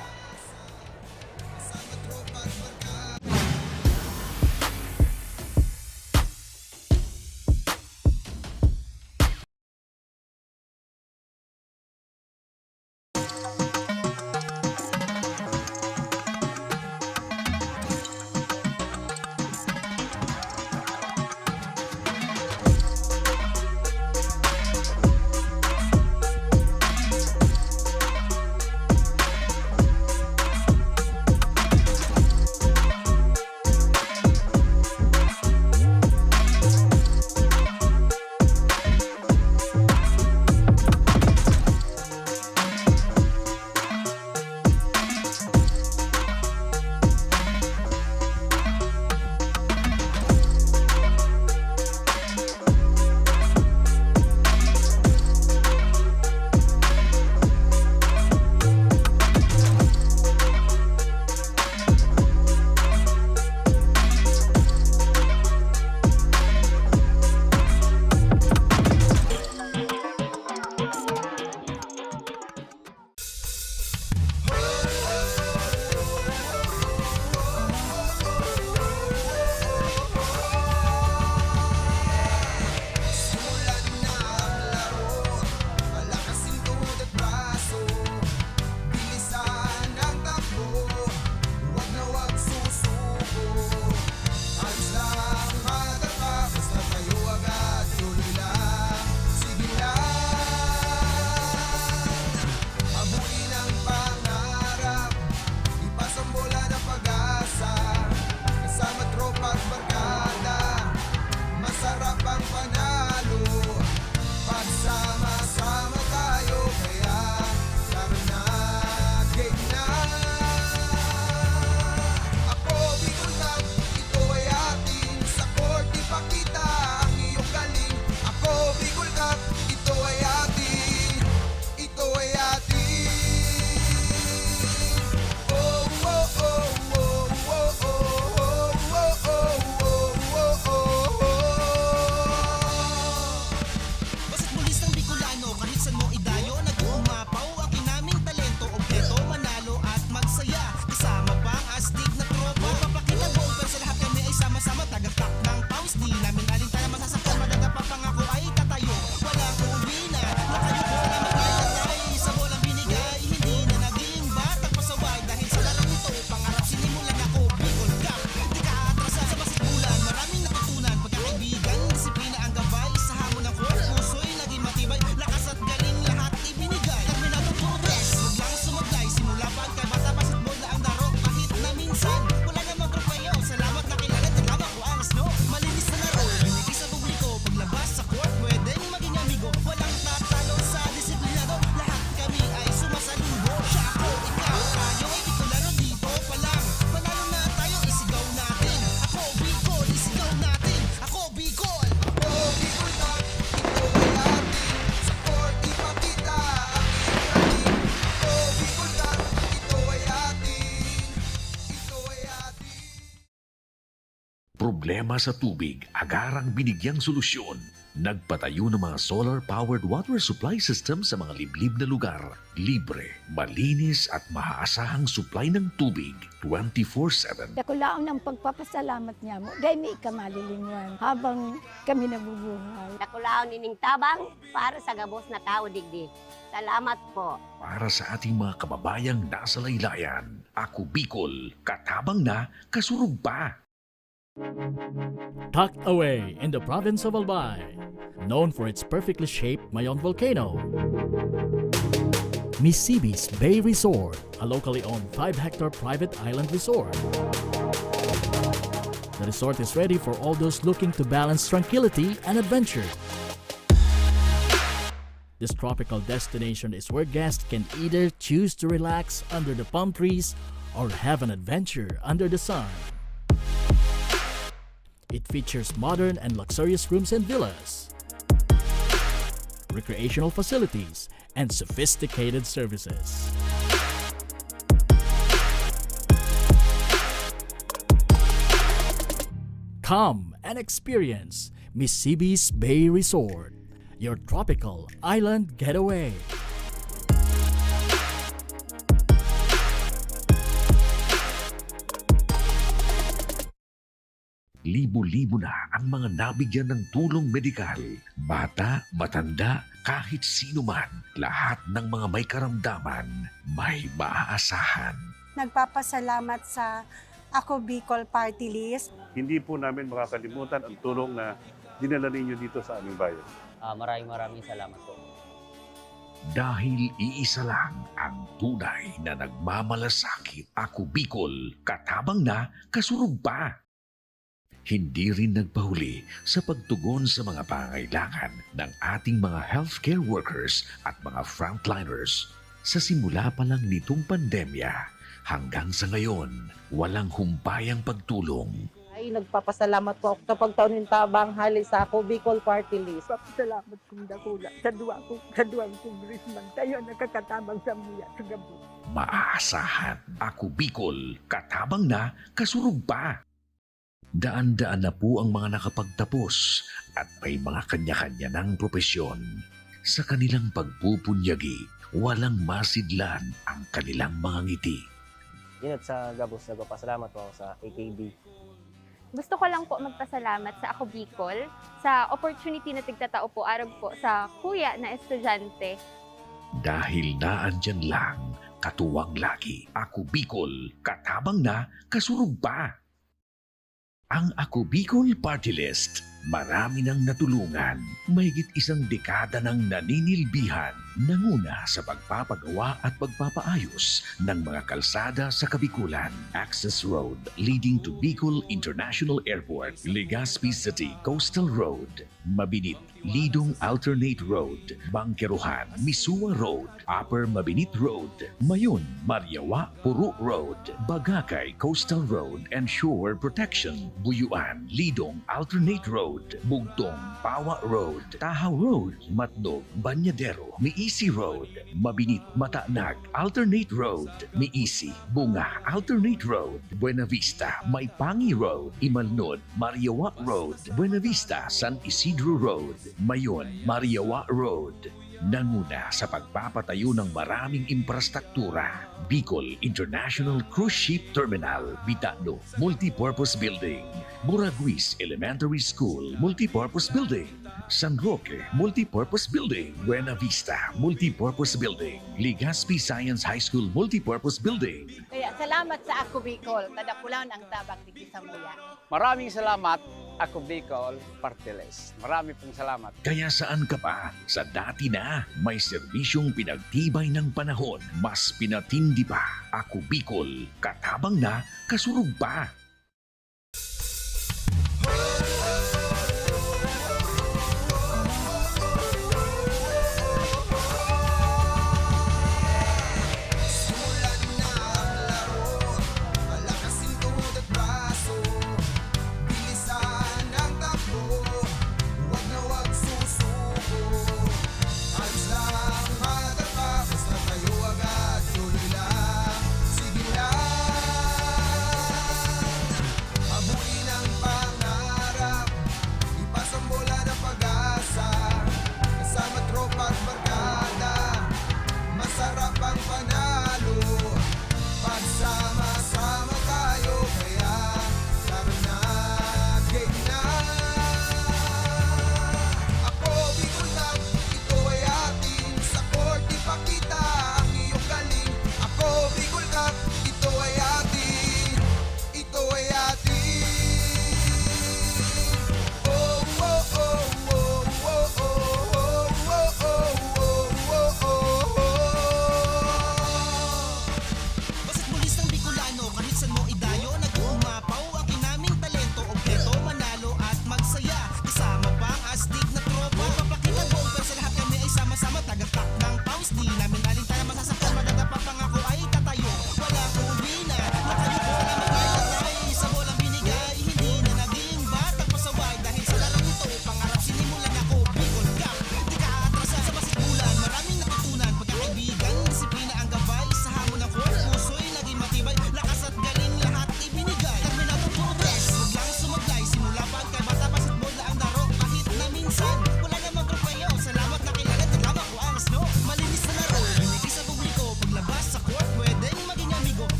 problema sa tubig, agarang binigyang solusyon. Nagpatayo ng mga solar-powered water supply system sa mga liblib na lugar. Libre, malinis at maaasahang supply ng tubig 24/7. Dakulaon ang pagpapasalamat niya mo. Dahil may kamalilinguan habang kami nabubuhay. Dakulaon ining tabang para sa gabos na tao digdi. Salamat po. Para sa ating mga kababayang nasa laylayan, Ako Bicol, katabang na, kasurug pa. Tucked away in the province of Albay, known for its perfectly shaped Mayon volcano, Misibis Bay Resort, a locally owned 5-hectare private island resort. The resort is ready for all those looking to balance tranquility and adventure. This tropical destination is where guests can either choose to relax under the palm trees or have an adventure under the sun. It features modern and luxurious rooms and villas, recreational facilities, and sophisticated services. Come and experience Misibis Bay Resort, your tropical island getaway. Libo-libo na ang mga nabigyan ng tulong medikal. Bata, matanda, kahit sino man, lahat ng mga may karamdaman, may maaasahan. Nagpapasalamat sa Ako Bicol Party List. Hindi po namin makakalimutan ang tulong na dinala ninyo dito sa aming bayan. Maraming salamat po. Dahil iisa lang ang tunay na nagmamalasakit. Ako Bicol, katabang na, kasurug pa. Hindi rin nagpahuli sa pagtugon sa mga pangangailangan ng ating mga healthcare workers at mga frontliners. Sa simula pa lang nitong pandemya, hanggang sa ngayon, walang humpayang pagtulong. Ay, nagpapasalamat po ako sa pagtaon ng tabang hali sa Ako Bicol Party List. Papasalamat kong dakula sa duwang congressman. Tayo nakakatabang sa mga sa gabi. Maaasahan. Ako Bicol, katabang na, kasurug pa. Daan-daan na po ang mga nakapagtapos at may mga kanya-kanya ng propesyon. Sa kanilang pagpupunyagi, walang masidlan ang kanilang mga ngiti. Yun sa Gabos, nagpapasalamat po ako sa AKB. Gusto ko lang po magpasalamat sa Ako Bicol sa opportunity na tigtatao po arog po sa kuya na estudyante. Dahil naandyan lang, katuwang lagi. Ako Bicol, katabang na, kasurug pa. Ang Ako Bicol Party List, marami nang natulungan, mahigit isang dekada nang naninilbihan, nanguna sa pagpapagawa at pagpapaayos ng mga kalsada sa Kabikulan. Access Road leading to Bicol International Airport, Legazpi City Coastal Road, Mabinit, Lidong Alternate Road, Bangkeruhan, Misua Road, Upper Mabinit Road, Mayon, Mariawa, Puro Road, Bagakay Coastal Road and Shore Protection, Buyuan, Lidong Alternate Road, Bugtong, Pawa Road, Tahaw Road, Matnog, Banyadero, Miisi Road, Mabinit, Mataanag, Alternate Road, Miisi, Bunga, Alternate Road, Buena Vista, Maipangi Road, Imalnod, Mariawa Road, Buena Vista, San Isidro Road, Mayon, Mariawa Road. Nanguna sa pagpapatayo ng maraming infrastruktura. Bicol International Cruise Ship Terminal, Bitano, Multipurpose Building, Buraguis Elementary School, Multipurpose Building, San Roque, Multipurpose Building, Buena Vista, Multipurpose Building, Legazpi Science High School, Multipurpose Building. Kaya salamat sa Ako Bicol, tadakulan ang tabang digdi sa muya. Maraming salamat, Ako Bicol Party List. Marami pong salamat. Kaya saan ka pa? Sa dati na, may serbisyong pinagtibay ng panahon. Mas pinatindi pa. Ako Bicol, katabang na, kasurug pa.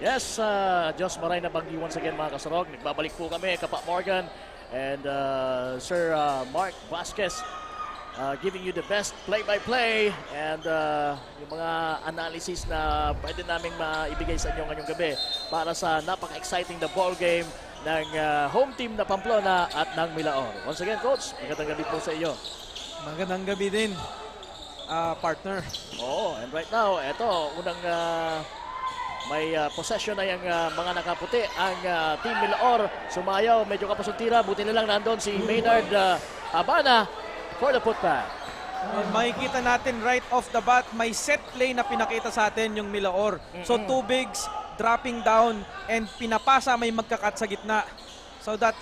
Yes, Diyos Maray na banggi once again mga kasarog. Nagbabalik po kami, Kapa Morgan and Sir Mark Vasquez giving you the best play-by-play and yung mga analysis na pwede naming maibigay sa inyo ngayong gabi para sa napaka-exciting na ball game ng home team na Pamplona at ng Milaor. Once again, Coach, magandang gabi po sa iyo. Magandang gabi din, partner. And right now, eto, unang may possession na yung mga nakaputi. Ang Team Milaor sumayaw, medyo kapos ang tira. Buti na lang nandun si Maynard Habana for the putback. Makikita natin right off the bat, may set play na pinakita sa atin yung Milaor. So 2 bigs, dropping down, and pinapasa, may magkakat sa gitna. So that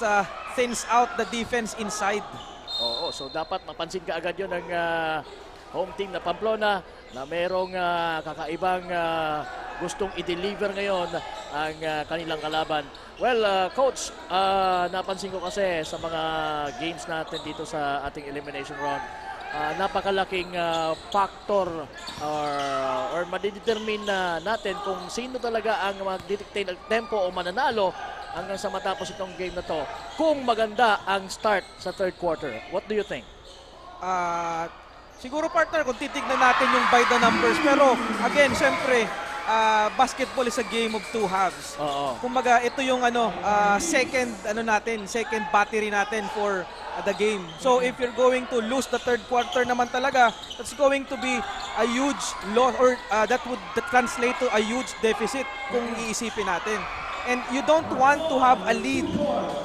thins out the defense inside. Oo, so dapat mapansin ka agad yun ng home team na Pamplona na merong kakaibang gustong i-deliver ngayon ang kanilang kalaban. Well, Coach, napansin ko kasi sa mga games natin dito sa ating elimination round, napakalaking factor or madidetermine natin kung sino talaga ang mag-dictate ng tempo o mananalo hanggang sa matapos itong game na to kung maganda ang start sa third quarter. What do you think? Siguro, partner, kung titignan natin yung by the numbers, pero again, syempre, basketball is a game of 2 halves. Kumbaga, ito yung second battery natin for the game. So if you're going to lose the third quarter naman talaga, that's going to be a huge loss, or that would translate to a huge deficit kung iisipin natin. And you don't want to have a lead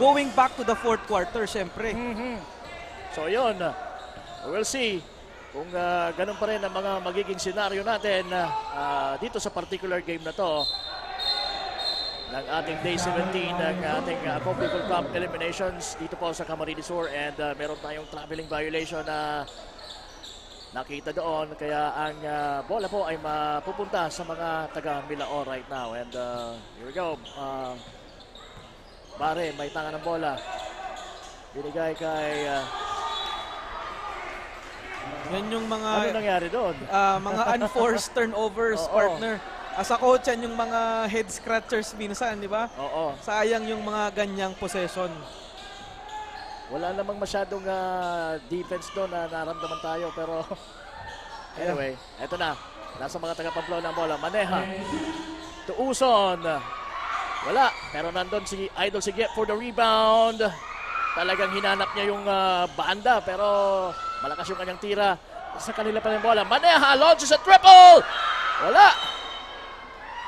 going back to the fourth quarter, syempre. So yun, we'll see kung ganun pa rin ang mga magiging senaryo natin dito sa particular game na to ng ating Day 17 ng ating Bicol Cup eliminations dito po sa Camarines Sur, and meron tayong traveling violation na nakita doon, kaya ang bola po ay mapupunta sa mga taga Milaor right now. And here we go. Bare, may tanga ng bola. Binigay kay yan yung mga ano nangyari doon? Mga unforced turnovers, partner. As a coach, yan yung mga head scratchers minsan, di ba? Oo. Sayang yung mga ganyang possession. Wala namang masyadong defense doon na naramdaman tayo, pero anyway, eto na. Nasa mga taga-Pamplona ang bola. Maneha. Tuuson. Wala. Pero nandun si Idol Sige for the rebound. Talagang hinanap niya yung banda, pero malakas yung kanyang tira. Sa kanila pa rin bola. Maneha launches a triple! Wala!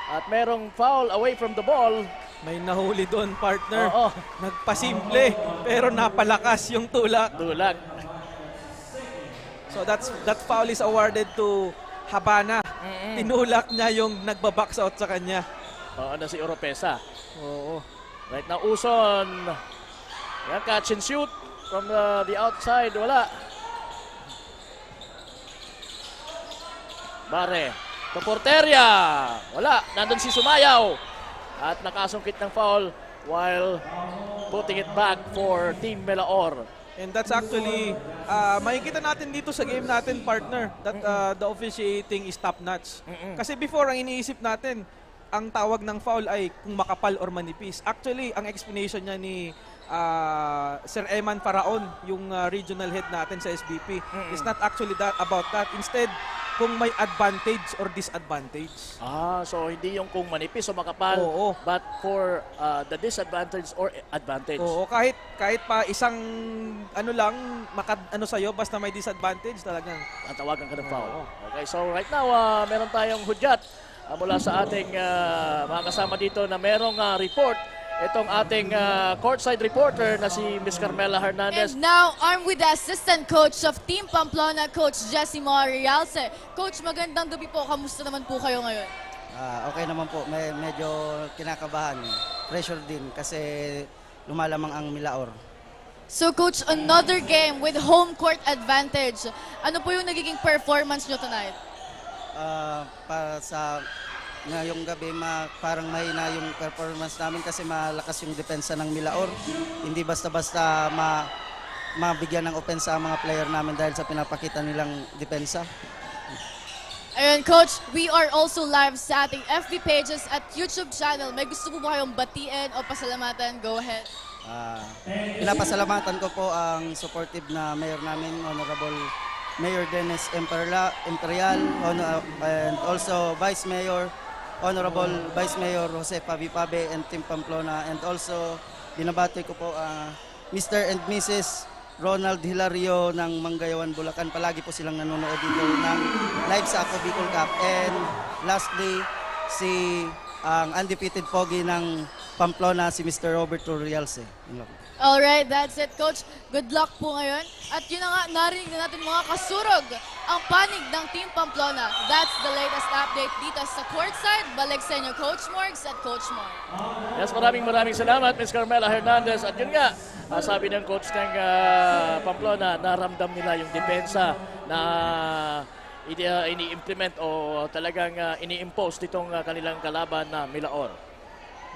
At merong foul away from the ball. May nahuli doon, partner. Nagpasimple, pero napalakas yung tulak. So that foul is awarded to Habana. Tinulak niya yung nagbabox out sa kanya. Na si Oropesa. Right now, Uson. Yan, catch and shoot from the outside. Wala. Bare. To Porteria. Wala. Nandun si Sumayaw. At nakasungkit ng foul while putting it back for Team Milaor. And that's actually, makikita natin dito sa game natin, partner, that the officiating is top-notch. Kasi before, ang iniisip natin, ang tawag ng foul ay kung makapal or manipis. Actually, ang explanation niya ni Sir Eman Paraon, yung regional head natin sa SBP, is not actually about that. Instead, kung may advantage or disadvantage. So hindi yung kung manipis o makapal, but for the disadvantage or advantage. Kahit pa isang lang, sa'yo, basta may disadvantage talagang. Tatawagan ka ng foul. Okay, so right now, meron tayong hudyat mula sa ating mga kasama dito na merong report. Itong ating courtside reporter na si Miss Carmela Hernandez. And now, armed with the assistant coach of Team Pamplona, Coach Jessimo Realce. Coach, magandang gabi po. Kamusta naman po kayo ngayon? Okay naman po. Medyo kinakabahan. Pressure din kasi lumalamang ang Milaor. So, Coach, another game with home court advantage. Ano po yung nagiging performance nyo tonight? Para sa ngayong gabi, parang mahina yung performance namin kasi malakas yung depensa ng Milaor. Hindi basta-basta mabigyan ng opensa ang mga player namin dahil sa pinapakita nilang depensa. Ayun, Coach, we are also live sa ating FB pages at YouTube channel. May gusto po ba kayong batiin o pasalamatan? Go ahead. Pinapasalamatan ko po ang supportive na mayor namin, Honorable Mayor Dennis Imperial, and also Vice Mayor, Honorable Vice Mayor Jose Pabi-Pabe and Team Pamplona, and also binabati ko po Mr. and Mrs. Ronald Hilario ng Manggayawan, Bulacan. Palagi po silang nanonood dito ng live sa Ako Bicol Cup. And lastly, ang undefeated pogi ng Pamplona, si Mr. Roberto Rialse. Alright, that's it, Coach. Good luck po ngayon. At yun na nga, narinig na natin mga kasurog ang panig ng Team Pamplona. That's the latest update dito sa courtside. Balik sa inyo, Coach Morgs at Coach Morg. Yes, maraming salamat, Ms. Carmela Hernandez. At yun nga, sabi ng coach ng Pamplona, naramdam nila yung depensa na ini-implement o talagang ini-impose nitong kanilang kalaban na Milaor.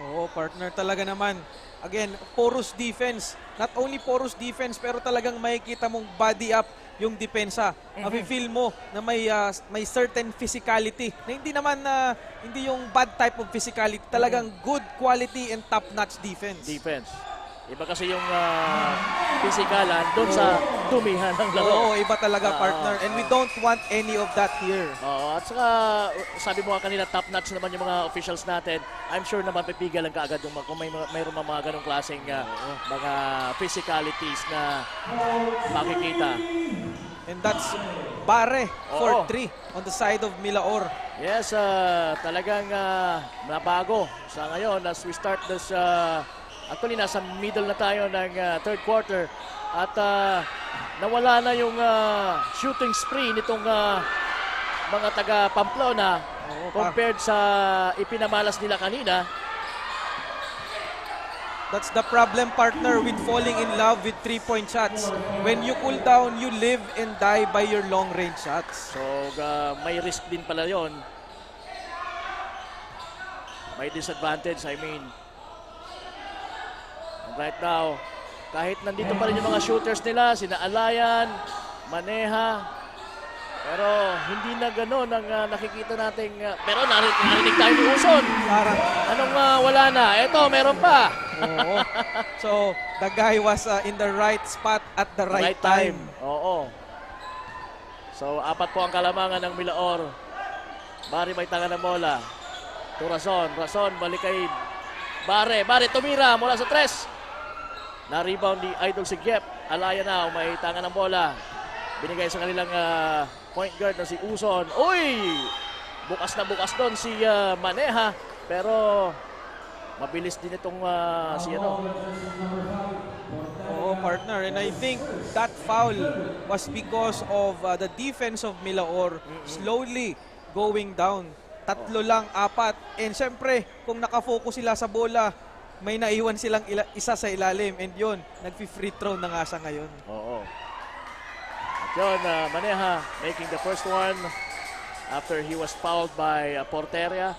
Oo, partner, talaga naman. Again, porous defense. Not only porous defense, pero talagang makikita mong body up yung depensa. Mafe-feel mo na may certain physicality. Na hindi naman hindi yung bad type of physicality. Talagang good quality and top-notch defense. Iba kasi yung pisikalan doon sa dumihan ng laro. Oo, iba talaga, partner. And we don't want any of that here. Oo, at saka sabi mo kanina top-notch naman yung mga officials natin. I'm sure naman pipigalan ka agad kung mayroon mga ganong klaseng mga physicalities na makikita. And that's Bare for 3 on the side of Milaor. Yes, talagang nabago sa ngayon as we start this actually, nasa middle na tayo ng third quarter at nawala na yung shooting spree nitong mga taga Pamplona compared sa ipinamalas nila kanina. That's the problem, partner, with falling in love with 3-point shots. When you cool down, you live and die by your long-range shots. So, may risk din pala yon. May disadvantage, I mean. Right now, kahit nandito pa rin yung mga shooters nila, sina Alayan, Maneha, pero hindi na gano'n ang nakikita nating, pero narinig tayo ni Uson. Anong wala na? Eto, meron pa. Oo. So, the guy was in the right spot at the right time. Oo. So, 4 po ang kalamangan ng Milaor. Bari may tanga ng bola. To Razon, balik kay Bare tumira mula sa 3. Na-rebound ni Idol Sigyep. Alaya na, may tanga ng bola. Binigay sa kanilang point guard na si Uson. Uy! Bukas na bukas doon si Maneha. Pero mabilis din itong si ano. Oo, partner. And I think that foul was because of the defense of Milaor slowly going down. 3 lang, 4. And syempre, kung nakafocus sila sa bola, may naiwan silang isa sa ilalim. And yun, nag-free throw na nga siya ngayon. Oo. At yun, Maneha making the first one after he was fouled by Porteria.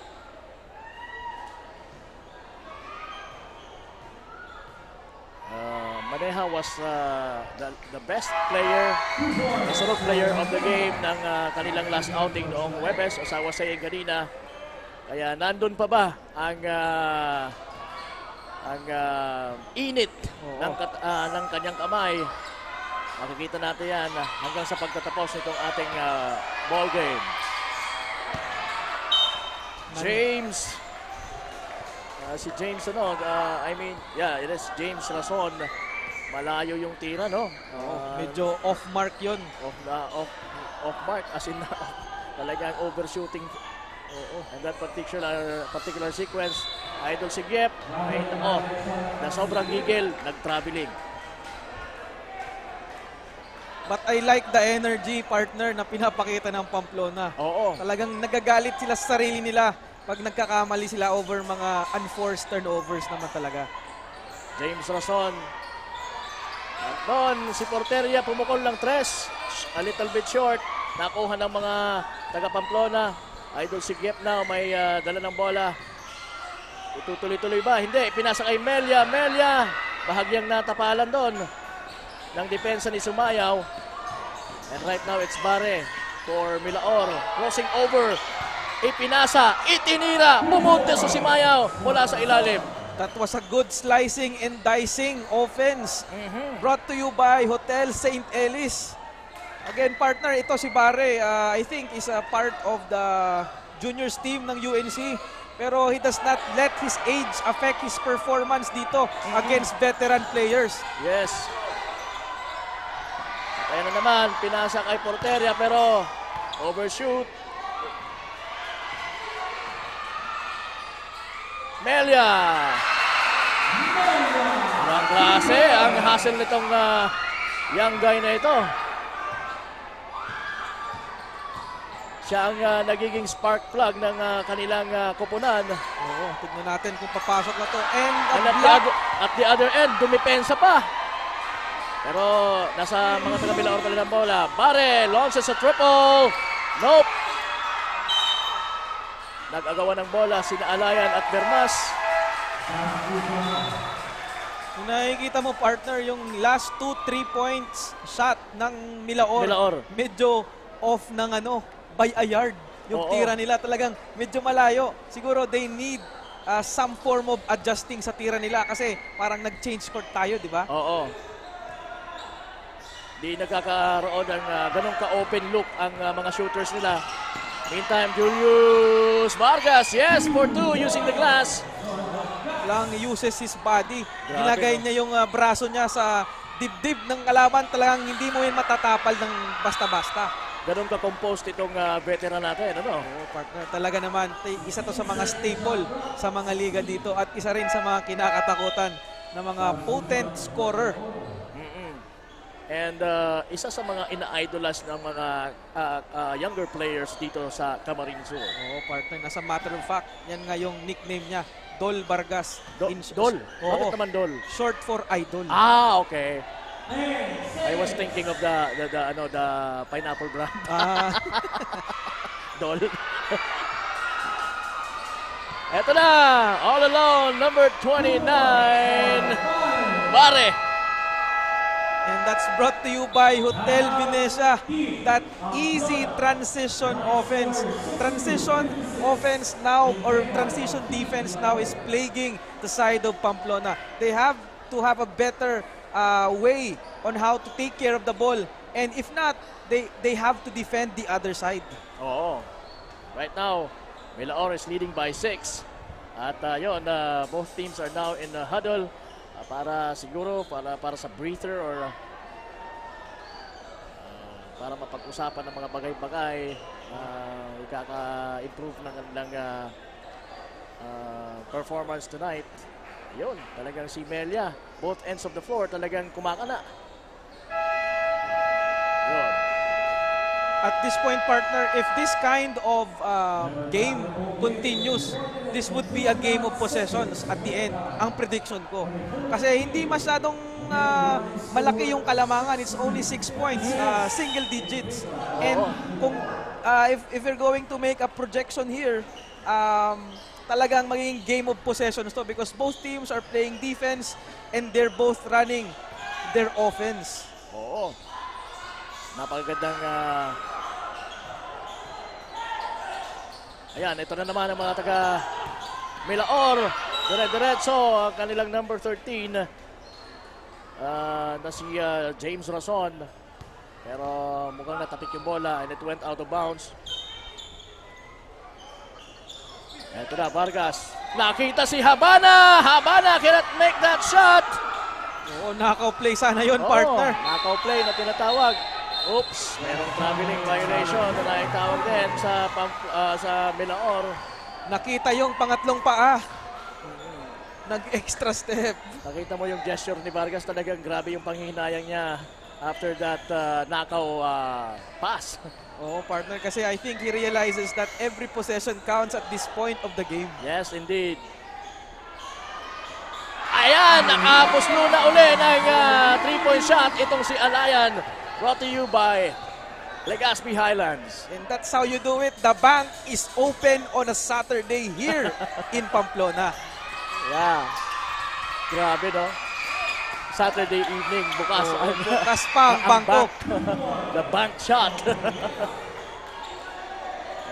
Maneha was the best player, the solo player of the game ng kanilang last outing noong Webes, as I was saying kanina. Kaya nandun pa ba ang init ng kanyang kamay. Makikita natin yan hanggang sa pagtatapos nitong ating ball game. James. Si James, it is James Razon. Malayo yung tira, no? Medyo off-mark yun. Off-mark, as in talagang overshooting. And that particular sequence, Idol Sigyep, na sobrang gigil, nag-traveling. But I like the energy, partner, na pinapakita ng Pamplona. Oo. Talagang nagagalit sila sa sarili nila pag nagkakamali sila over mga unforced turnovers naman talaga. James Razon. At noon, si Porteria pumukol ng 3. A little bit short. Nakuha ng mga taga Pamplona. Idol Sigyep na may dala ng bola. Itutuloy-tuloy ba? Hindi. Pinasa kay Melia. Bahagyang natapalan doon ng depensa ni Sumayaw. And right now, it's Bare. for Milaor. Crossing over. Ipinasa, itinira, bumuntes sa Simayaw mula sa ilalim. That was a good slicing and dicing offense. Brought to you by Hotel St. Ellis. Again, partner, ito si Bare, I think is a part of the juniors team ng UNC. Pero he does not let his age affect his performance dito against veteran players. Yes. Kaya na naman, pinasa kay Porteria pero overshoot. Melia. Ang klase, ang hustle nitong young guy na ito. Siya ang nagiging spark plug ng kanilang koponan. Oo, tignan natin kung papasok na to. And at the other end, dumipensa pa. Pero nasa mga taga-Milaor pa rin ang bola. Bare, launches sa triple. Nope. Nag-agawan ng bola sina Alayan at Bermas. Kung nakikita mo, partner, yung last 2-3 points shot ng Milaor. Medyo off ng by a yard. Yung tira nila talagang medyo malayo. Siguro they need some form of adjusting sa tira nila kasi parang nag-change court tayo, di ba? Oo. Di nagkakaroon ng ganun ka-open look ang mga shooters nila. Meantime, Julius Vargas, yes, for two, using the glass. Lang uses his body. Nilagay niya yung braso niya sa dibdib ng kalaban. Talagang hindi mo yun matatapal ng basta-basta. Ganun ka-composed itong veteran natin, ano? Oo, partner. Talaga naman, isa to sa mga staple sa mga liga dito at isa rin sa mga kinakatakutan na mga potent scorer. And isa sa mga ina-idolas ng mga younger players dito sa Camarines Sur. Oo, partner. Nasa matter of fact, yan nga yung nickname niya, Dol Vargas. Dol? Bakit naman Dol? Short for idol. Ah, okay. I was thinking of the pineapple brand. Dol. Eto na, all alone, number 29, Bare. And that's brought to you by Hotel Venecia. That easy transition offense. Transition offense now, or transition defense now is plaguing the side of Pamplona. They have to have a better way on how to take care of the ball. And if not, they have to defend the other side. Oo. Right now, Milaor is leading by 6. At yun, both teams are now in the huddle. Para siguro para sa breather or para mapag-usapan ng mga bagay-bagay, ikaka-improve ng kanilang performance tonight. Yun, talagang si Melia, both ends of the floor, talagang kumakana. Yun. At this point, partner, if this kind of game continues, this would be a game of possessions at the end, ang prediction ko. Kasi hindi masyadong malaki yung kalamangan. It's only 6 points, single digits. And kung if you're going to make a projection here, talagang magiging game of possessions to because both teams are playing defense and they're both running their offense. Oo. Napakagandang ayan, ito na naman ang mga taga Milaor. Dire-diretso ang kanilang number 13 na si James Rason. Pero mukhang natapik yung bola and it went out of bounds. Ito na, Vargas. Nakita si Habana. Habana cannot make that shot. Oo, knockout play sana yun, partner. Knockout play na tinatawag. Oops, merong traveling violation na naitawag din sa Milaor. Nakita yung pangatlong paa. Nag-extra step. Nakita mo yung gesture ni Vargas, talagang grabe yung panghihinayang niya after that knockout pass. Oo, partner, kasi I think he realizes that every possession counts at this point of the game. Yes, indeed. Ayan, nakapuslo na uli ng 3-point shot itong si Alayan. Brought to you by Legazpi Highlands. And that's how you do it. The bank is open on a Saturday here in Pamplona. Yeah. Grabe, no? Saturday evening, bukas. Bukas pa ang bangko. The bank shot.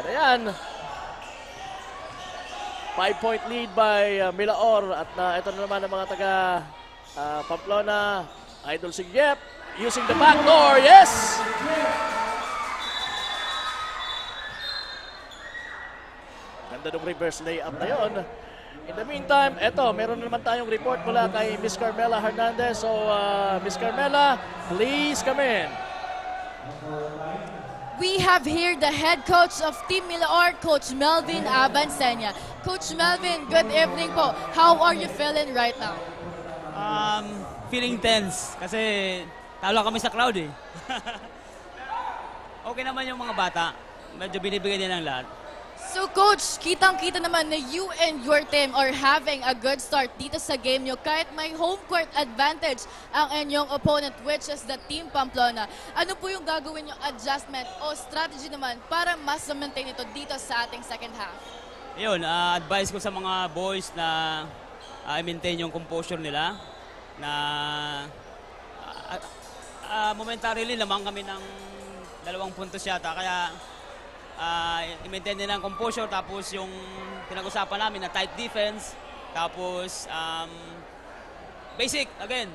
At ayan, 5-point lead by Milaor. At ito na naman ang mga taga Pamplona. Idol Sigyep using the back door. Yes! Ganda ng reverse layup na yon. In the meantime, meron na naman tayong report mula kay Miss Carmela Hernandez. So, Miss Carmela, please come in. We have here the head coach of Team Milaor, Coach Melvin Abansenya. Coach Melvin, good evening po. How are you feeling right now? Feeling tense kasi talo kami sa crowd eh. Okay naman yung mga bata. Medyo binibigyan nila ng lahat. So Coach, kitang-kita naman na you and your team are having a good start dito sa game nyo kahit may home court advantage ang inyong opponent which is the Team Pamplona. Ano po yung gagawin yung adjustment o strategy naman para mas maintain ito dito sa ating second half? Yun, advice ko sa mga boys na i-maintain yung composure nila na momentarily lamang kami ng 2 puntos yata kaya i-maintain nila ang composure tapos yung pinag-usapan namin na tight defense tapos basic again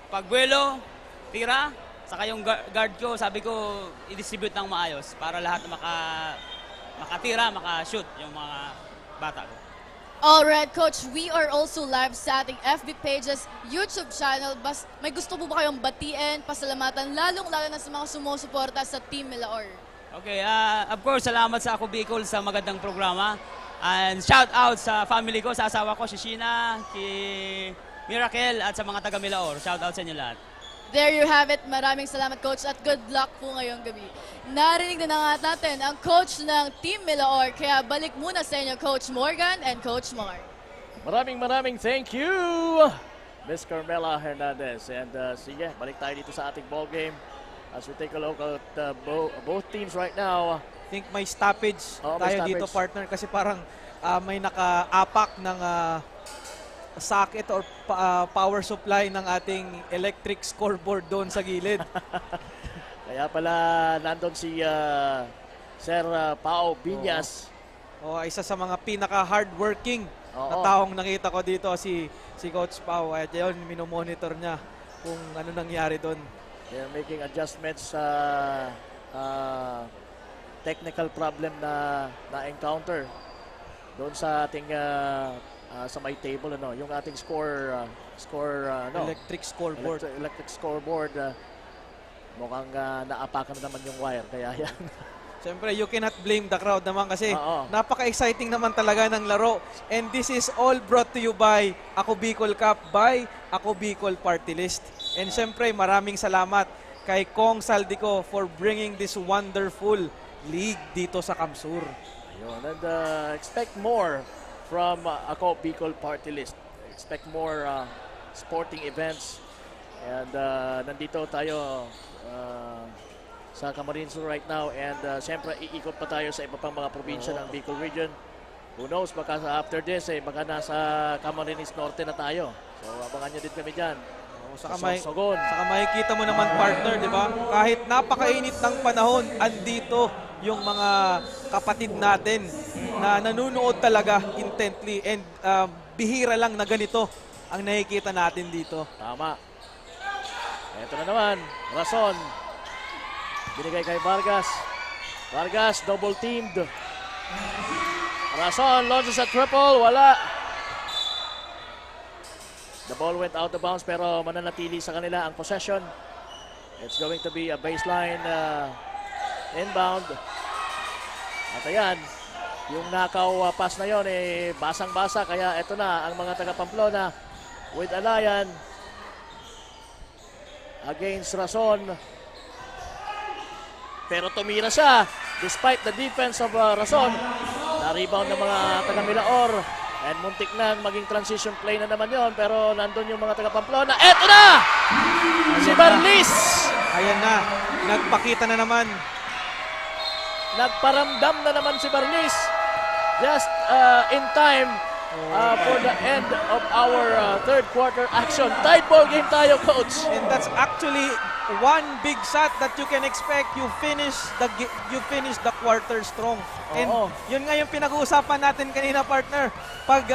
pagbuelo, tira saka yung guard ko sabi ko i-distribute ng maayos para lahat na makatira, makashoot yung mga bata ko. Alright, Coach, we are also live sa ating FB pages, YouTube channel. May gusto po ba kayong batiin, pasalamatan, lalong-lalo na sa mga sumusuporta sa Team Milaor? Okay, of course, salamat sa Ako Bicol sa magandang programa. And shout out sa family ko, sa asawa ko, si Sheena, si Miracle, at sa mga taga Milaor. Shout out sa inyo lahat. There you have it. Maraming salamat, Coach, at good luck po ngayong gabi. Narinig na nga natin ang coach ng Team Milaor, kaya balik muna sa inyo, Coach Morgan and Coach Mark. Maraming thank you, Miss Carmela Hernandez. And sige, balik tayo dito sa ating ball game. As we take a look at both teams right now. I think may stoppage tayo dito, partner, kasi parang may naka-apak ng socket or power supply ng ating electric scoreboard doon sa gilid. Kaya pala nandun si Sir Pao Binyas. Isa sa mga pinaka-hardworking na taong nakita ko dito, si Coach Pao. At yun, minomonitor niya kung ano nangyari doon. They're making adjustments sa technical problem na encounter doon sa ating sa my table, yung ating electric scoreboard. Electric scoreboard. Mukhang naapakan na naman yung wire, kaya yan. Siyempre, you cannot blame the crowd naman kasi napaka-exciting naman talaga ng laro. And this is all brought to you by Ako Bicol Cup, by Ako Bicol Party List. And siyempre, maraming salamat kay Kong Saldico for bringing this wonderful league dito sa Kamsur. Ayun, and expect more from Ako Bicol Party List. Expect more sporting events. And nandito tayo sa Camarines Sur right now, and siyempre iikot pa tayo sa iba pang mga probinsya ng Bicol Region. Who knows, baka after this, baka nasa Camarines Norte na tayo. So abangan nyo din kami dyan. Saka makikita mo naman, partner, di ba? Kahit napakainit ng panahon, andito yung mga kapatid natin na nanunood talaga intently, and bihira lang na ganito ang nakikita natin dito. Tama. Ito na naman, Rason. Binigay kay Vargas. Vargas, double teamed. Rason launches a triple, wala. The ball went out of bounds pero mananatili sa kanila ang possession. It's going to be a baseline inbound. At ayan, yung nakaw pass na yon basang-basa, kaya ito na ang mga taga Pamplona with Alayan against Rason. Pero tumira siya despite the defense of Rason. Na-rebound ng mga taga Milaor. And muntik na maging transition play na naman yon, pero nandun yung mga taga Pamplona. Eto na! Si Barlis! Ayan na, nagpakita na naman. Nagparamdam na naman si Barlis. Just in time for the end of our third quarter action. Tied ball game tayo, Coach. And that's actually one big shot that you can expect. You finish the quarter strong. And yun nga yung pinag-uusapan natin kanina, partner. Pag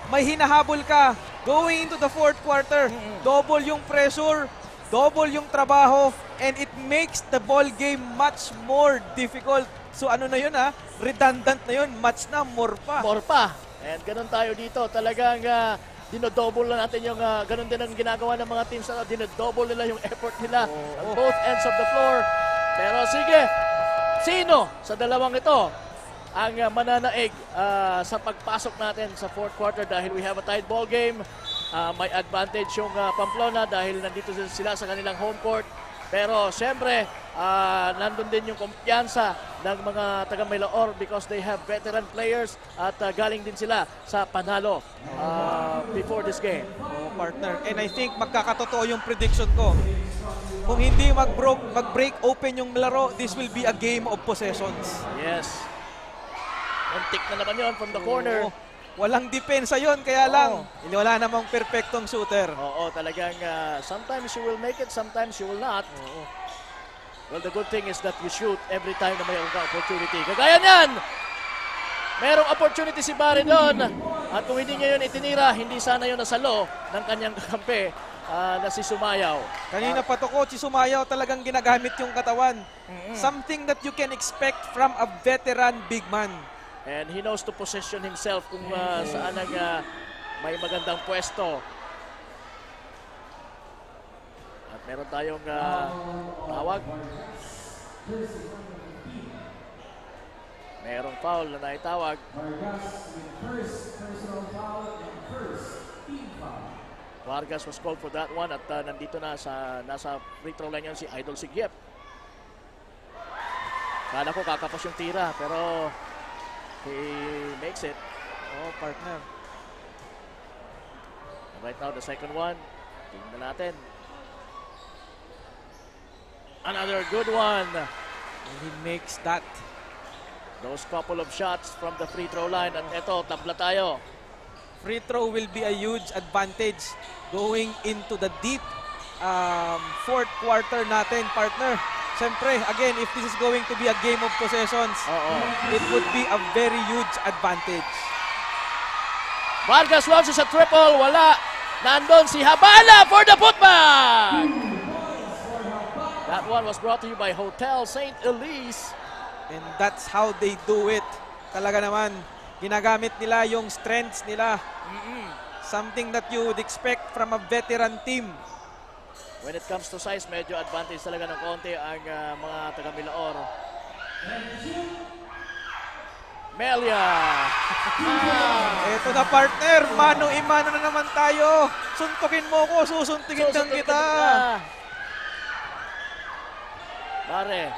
may hinahabol ka, going into the fourth quarter, double yung pressure, double yung trabaho, and it makes the ball game much more difficult. So ano na yun redundant na yun, match na, more pa. More pa. And ganun tayo dito. Talagang dinodouble na natin yung ganun din ang ginagawa ng mga teams. Dinodouble nila yung effort nila on both ends of the floor. Pero sige, sino sa dalawang ito ang mananaig sa pagpasok natin sa fourth quarter dahil we have a tied ball game. May advantage yung Pamplona dahil nandito sila sa kanilang home court. Pero siyempre, nandun din yung kumpiyansa ng mga taga Milaor because they have veteran players at galing din sila sa panalo before this game. Partner. And I think magkakatotoo yung prediction ko. Kung hindi mag-break open yung laro, this will be a game of possessions. Yes. Muntik na naman yun from the corner. Walang depensa yon, kaya lang wala namang perfectong shooter. Oo, talagang sometimes you will make it, sometimes you will not. Well, the good thing is that you shoot every time na may opportunity. Kagaya niyan! Merong opportunity si Barry doon. At kung hindi niya yun itinira, hindi sana yun nasalo ng kanyang kakampi na si Sumayaw. Kanina pa to, Coach, si Sumayaw talagang ginagamit yung katawan. Something that you can expect from a veteran big man. And he knows to position himself kung saan ang may magandang pwesto. At meron tayong tawag. Merong foul na naitawag. Vargas was called for that one at nandito na nasa free throw line yan si Idol Sigyep. Kala ko kakapos yung tira pero he makes it. Partner. Right now, the second one. Tingnan natin. Another good one. And he makes that. Those couple of shots from the free throw line. At eto, tabla tayo. Free throw will be a huge advantage going into the deep fourth quarter natin, partner. Siyempre, again, if this is going to be a game of possessions, it would be a very huge advantage. Vargas launches a triple. Wala. Nandun si Habana for the putback. That one was brought to you by Hotel St. Elise. And that's how they do it. Talaga naman, ginagamit nila yung strengths nila. Something that you would expect from a veteran team. When it comes to size, medyo advantage talaga ng konti ang mga taga-Milaor. Melia! Ito na, partner. Mano-imano na naman tayo. Suntukin mo ko, susuntukin lang kita. Bare.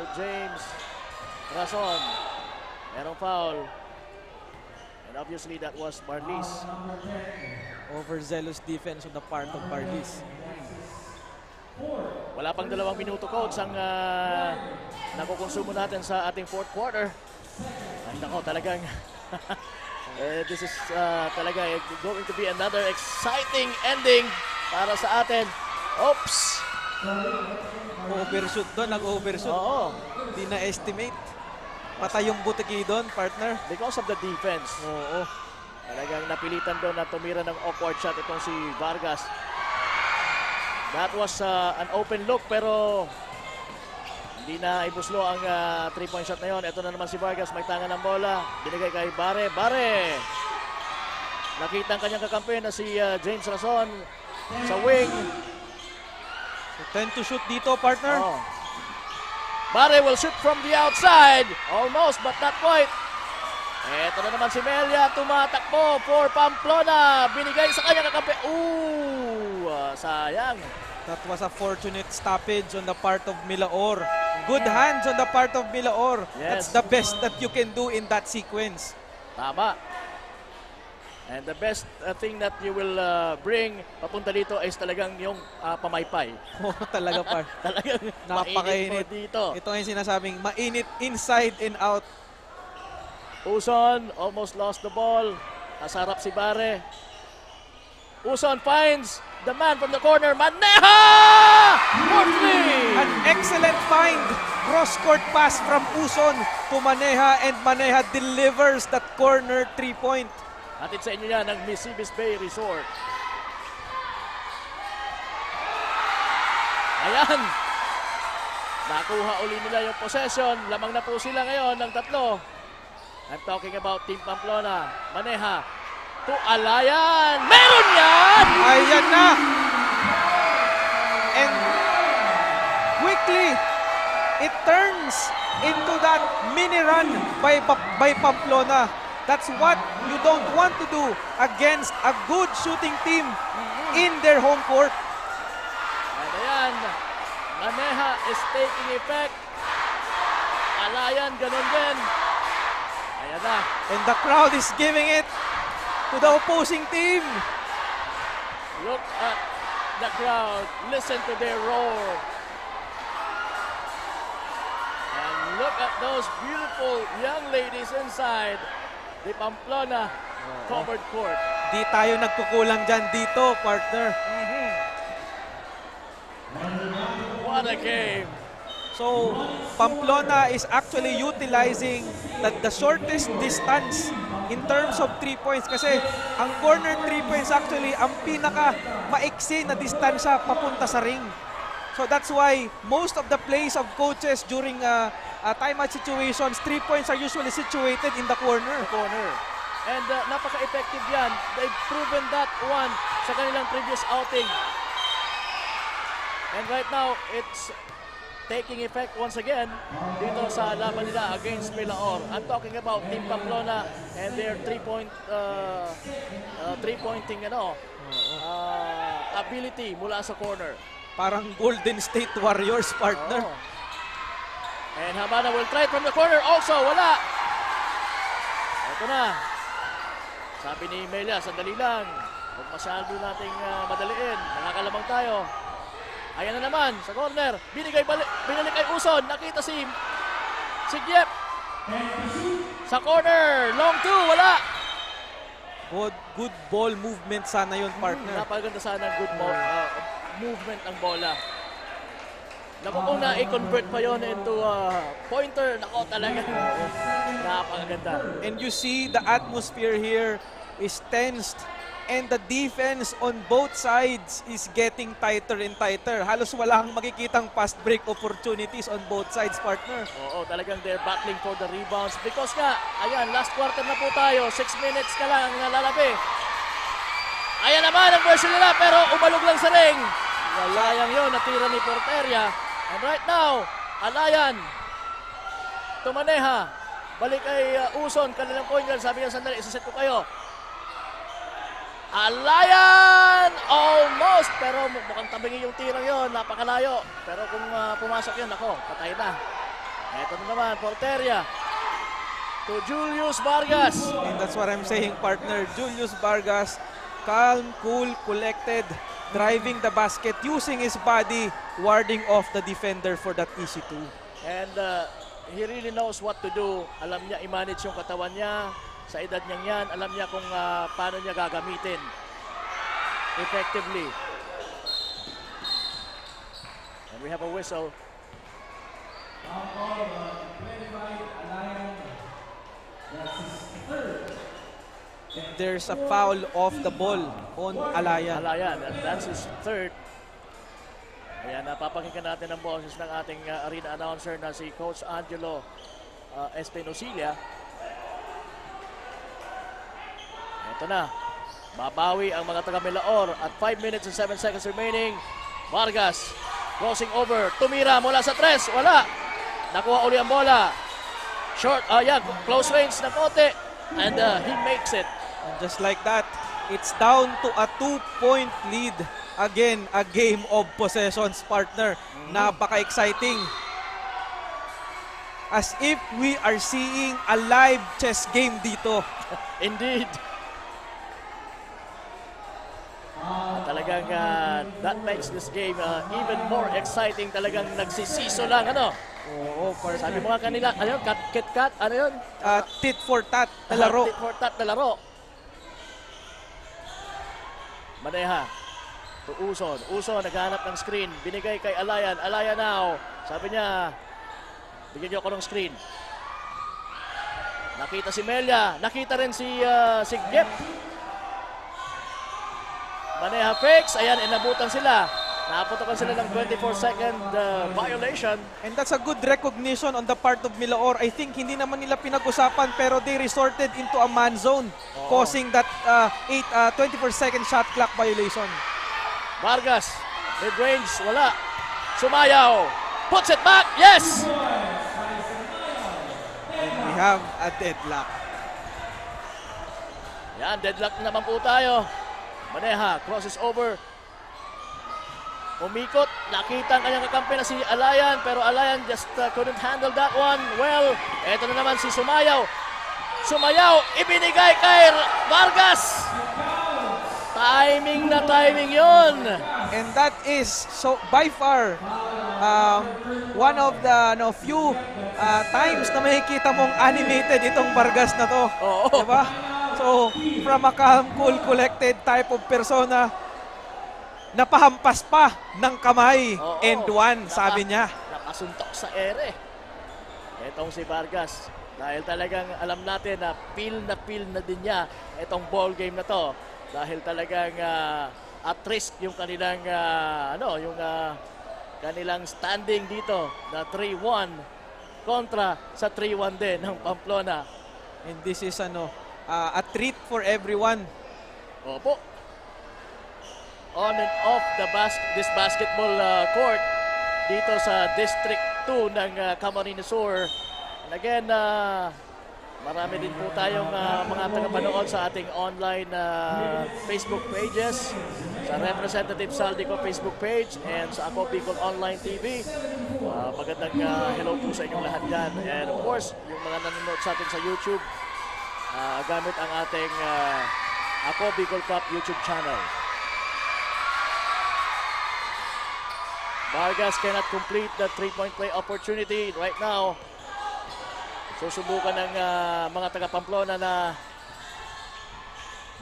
To James Rason. Merong foul. And obviously that was Barlis. Overzealous defense on the part of Barlis. Wala pang 2 minuto, Coach, ang nakukonsumo natin sa ating fourth quarter. Ay nako, talagang this is talaga going to be another exciting ending para sa atin. Oops! Overshoot doon, nag-overshoot. Hindi na-estimate. Patay yung butiki doon, partner. Because of the defense. Talagang napilitan doon na tumira ng awkward shot itong si Vargas. That was an open look pero hindi na ibuslo ang 3-point shot na yon. Ito na naman si Vargas, may tanga ng bola. Binigay kay Bare. Bare! Nakita ang kanyang kakampi na si James Rason sa wing. So 10 to shoot dito, partner. Bare will shoot from the outside. Almost, but not quite. Ito na naman si Melia, tumatakbo for Pamplona. Binigay sa kanyang kakampi. Sayang. That was a fortunate stoppage on the part of Milaor. Good hands on the part of Milaor. Yes. That's the best that you can do in that sequence. Tama. And the best thing that you will bring papunta dito is talagang yung pamaypay. Talaga, par. Talagang napakainit dito. Ito yung sinasabing mainit inside and out. Uson almost lost the ball. Nasa harap si Bare. Uson finds the man from the corner. Maneha! For three! An excellent find. Cross-court pass from Uson to Maneha, and Maneha delivers that corner 3-point. Hatid sa inyo yan ng Misibis Bay Resort. Ayan. Nakuha uli nila yung possession. Lamang na po sila ngayon ng 3. I'm talking about Team Pamplona. Maneha to Alayan. Meron yan! Ayan na! And quickly, it turns into that mini run by Pamplona. That's what you don't want to do against a good shooting team in their home court. And ayan, Maneha is taking effect. Alayan, ganun din. Ayan na. And the crowd is giving it to the opposing team. Look at the crowd. Listen to their roar. And look at those beautiful young ladies inside the Pamplona covered court. Di tayo nagkukulang dyan dito, partner. What a game. So, Pamplona is actually utilizing the shortest distance in terms of 3 points kasi ang corner 3 points actually ang pinaka maiksi na distansya papunta sa ring. So that's why most of the plays of coaches during timeout situations, 3 points are usually situated in the corner. And napaka-effective yan. They've proven that one sa kanilang previous outing. And right now, it's taking effect once again dito sa laban nila against Milaor. I'm talking about Team Pamplona and their three-pointing ability mula sa corner. Parang Golden State Warriors, partner. And Habana will try it from the corner. Also, wala. Ito na. Sabi ni Melia, sandali lang. Huwag masyado nating madaliin. Nakakalamang tayo. Ayan na naman sa corner. Binalik kay Uson. Nakita si Giep. Sa corner. Long 2. Wala. Good ball movement sana yun, partner. Napaganda sana good movement ng bola. Naku, kung na-convert pa yon into pointer, nako talaga. Napakaganda. And you see the atmosphere here is tensed. And the defense on both sides is getting tighter and tighter. Halos wala kang makikitang fast break opportunities on both sides, partner. Oo, talagang they're battling for the rebounds. Because nga, ayan, last quarter na po tayo. 6 minutes ka lang ang nalalabi. Ayan naman ang version nila, pero umalog lang sa ring. Sayang yun, natira ni Porteria. And right now, Alayan, Maneha, balik kay Uson, kanilang point guard. Sabi niya, sandali, isaset ko kayo. Alayan! Almost! Pero mukhang tabingi yung tirang yon, napakalayo. Pero kung pumasok yun, ako, patay na. Eto na naman, Porteria. To Julius Vargas. And that's what I'm saying, partner. Julius Vargas, calm, cool, collected, driving the basket, using his body, warding off the defender for that easy two. And he really knows what to do. Alam niya i-manage yung katawan niya. Sa edad niyang yan, alam niya kung paano niya gagamitin effectively. And we have a whistle. There's a foul off the ball on Alayan. Alayan, and that's his third. Ayan, napapakinggan natin ang boses ng ating arena announcer na si Coach Angelo Espinosilia. Ito na, babawi ang mga taga-Milaor at 5 minutes and 7 seconds remaining. Vargas, crossing over, tumira mula sa 3, wala. Nakuha uli ang bola. Short, close range na kote, and he makes it. And just like that, it's down to a 2-point lead. Again, a game of possessions, partner. Napaka-exciting. As if we are seeing a live chess game dito. Indeed. Talagang that makes this game even more exciting. Talagang nagsisiso lang, Oo, partner. Sabi mo nga kanila, ano yun? Kat, ano yun? Tit for tat na laro. Tit for tat na laro. Maneha. To Uson. Uson naghahanap ng screen. Binigay kay Alayan. Alayan now. Sabi niya, bigyan niyo ako ng screen. Nakita si Melia. Nakita rin si Gep. Maneha fakes. Ayan, inabutan sila. Naputokan sila ng 24-second violation. And that's a good recognition on the part of Milaor. I think hindi naman nila pinag-usapan pero they resorted into a man zone, causing that 24-second shot clock violation. Vargas, mid-range, wala. Sumayaw, puts it back, yes! And we have a deadlock. Yan, deadlock naman po tayo. Maneha, crosses over. Umikot, nakita ang kanyang kakampi na si Alayan, pero Alayan just couldn't handle that one. Well, eto na naman si Sumayaw. Sumayaw, ibinigay kay Vargas. Timing na timing yon. And that is so by far one of the few times na makikita mong animated itong Vargas na to. Oo. Diba? So, from a calm, cool, collected type of persona, napahampas pa ng kamay. And one, sabi niya. Nakasuntok sa ere. Etong si Vargas. Dahil talagang alam natin na feel na din niya itong ball game na to. Dahil talagang at risk yung kanilang kanilang standing dito na 3-1 kontra sa 3-1 din ng Pamplona. And this is a treat for everyone. Opo. On and off this basketball court dito sa District 2 ng Camarines Sur. And again, marami din po tayong mga tagapanood sa ating online Facebook pages, sa Representative Saldico Facebook page and sa Ako Bicol Online TV. Magandang hello po sa inyong lahat dyan. And of course, yung mga nanonood sa atin sa YouTube, gamit ang ating Ako Bicol Cup YouTube channel. Vargas cannot complete the three-point play opportunity right now. Susubukan ng mga taga-Pamplona na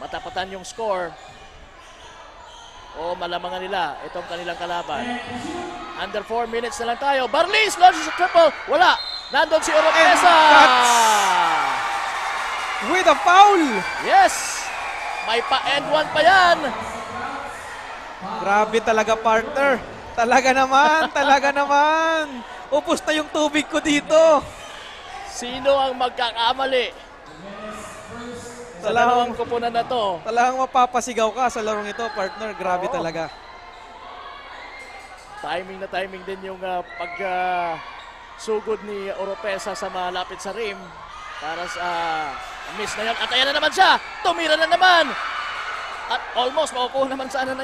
matapatan yung score o malamangan nila itong kanilang kalaban. Under 4 minutes na lang tayo. Barlis launches a triple. Wala. Nandun si Oropesa. With a foul. Yes. May pa-end one pa yan. Grabe talaga, partner. Talaga naman. Upos na yung tubig ko dito. Sino ang magkakamali sa dalawang kupunan na to? Talagang mapapasigaw ka sa larong ito, partner. Grabe talaga. Timing na timing din yung sugod ni Oropesa sa malapit sa rim. Para sa miss na yan. At ayan na naman siya. Tumira na naman. At almost makukuha naman sana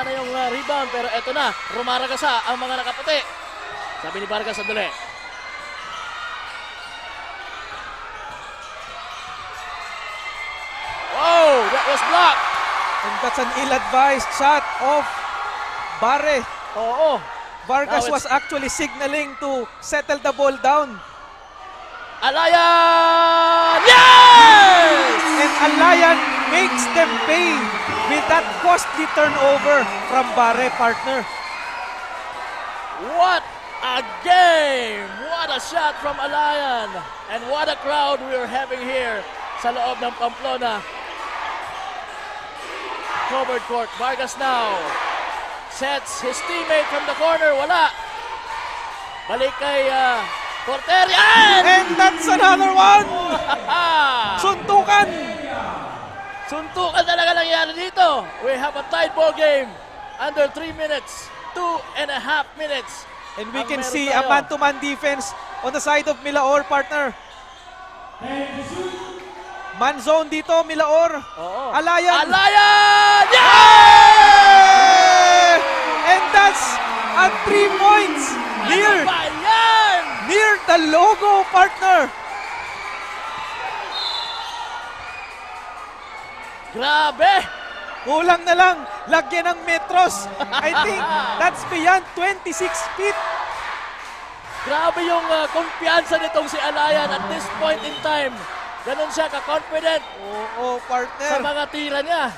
yung rebound. Pero eto na, rumaragasa ang mga nakaputi. Sabi ni Vargas, sandali. Oh, that was blocked. And that's an ill-advised shot of Barre. Oo. Vargas was actually signaling to settle the ball down. Alayan! Yes! And Alayan makes them pay with that costly turnover from Barre, partner. What a game! What a shot from Alayan! And what a crowd we are having here sa loob ng Pamplona. Covered court. Vargas now sets his teammate from the corner. Wala. Balik kay Porter. And that's another one! Suntukan! Suntukan talaga nangyari dito. We have a tied ball game. Under 3 minutes. 2.5 minutes. And we can see a man-to-man defense on the side of Milaor, partner. Man zone dito, Milaor. Alayan! Alayan! Yeah! And that's at 3 points. Near the logo, partner. Grabe! Kulang na lang. Lagyan ng metros. I think that's beyond 26 feet. Grabe yung kumpiyansa nitong si Alayan at this point in time. Ganun siya ka-confident Oo, partner. sa mga tira niya.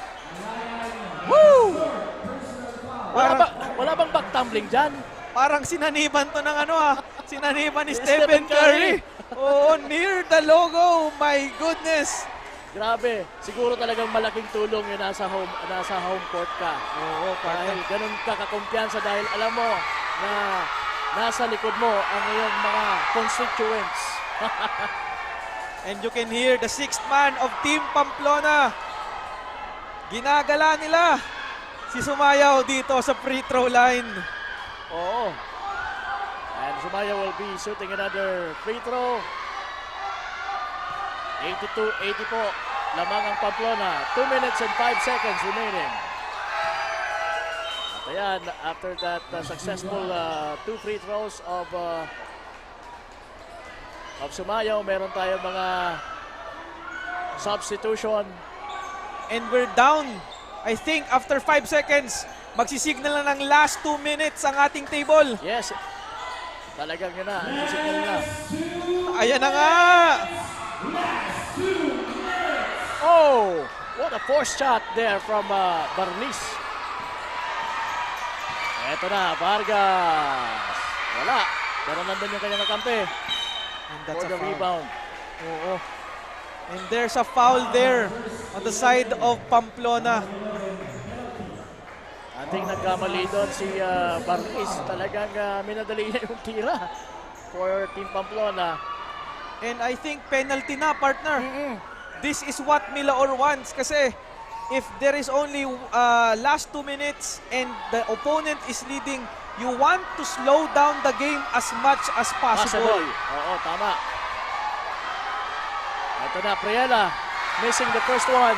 Woo! Wala bang back-tumbling dyan? Parang sinaniban to ng sinaniban ni Stephen Curry. Oo, near the logo. My goodness. Grabe, siguro talagang malaking tulong yung nasa home court ka. Oo, dahil ganun ka kakumpiyansa dahil alam mo na nasa likod mo ang iyong mga constituents. And you can hear the sixth man of Team Pamplona. Ginagala nila si Sumayaw dito sa free throw line. Oo. And Sumayaw will be shooting another free throw. 82-80 po. Lamang ang Pamplona. 2 minutes and 5 seconds remaining. At ayan, after that successful 2 free throws of Sumayaw, meron tayo mga substitution. And we're down. I think after 5 seconds, magsisignal na ng last 2 minutes ang ating table. Yes. Talagang yun na. Magsisignal na. Ayan na nga. Oh, what a forced shot there from Barlis. Eto na, Vargas. Wala. Pero nandun yung kanyang kakampi. And that's for the a foul. rebound. Oo. And there's a foul there on the side of Pamplona. Ating nagkamali doon si Barlis. Talagang minadali niya yung tira for Team Pamplona. And I think penalty na, partner. This is what Milaor wants kasi if there is only last 2 minutes and the opponent is leading, you want to slow down the game as much as possible. Oo, tama. Ito na, Priela, missing the first one.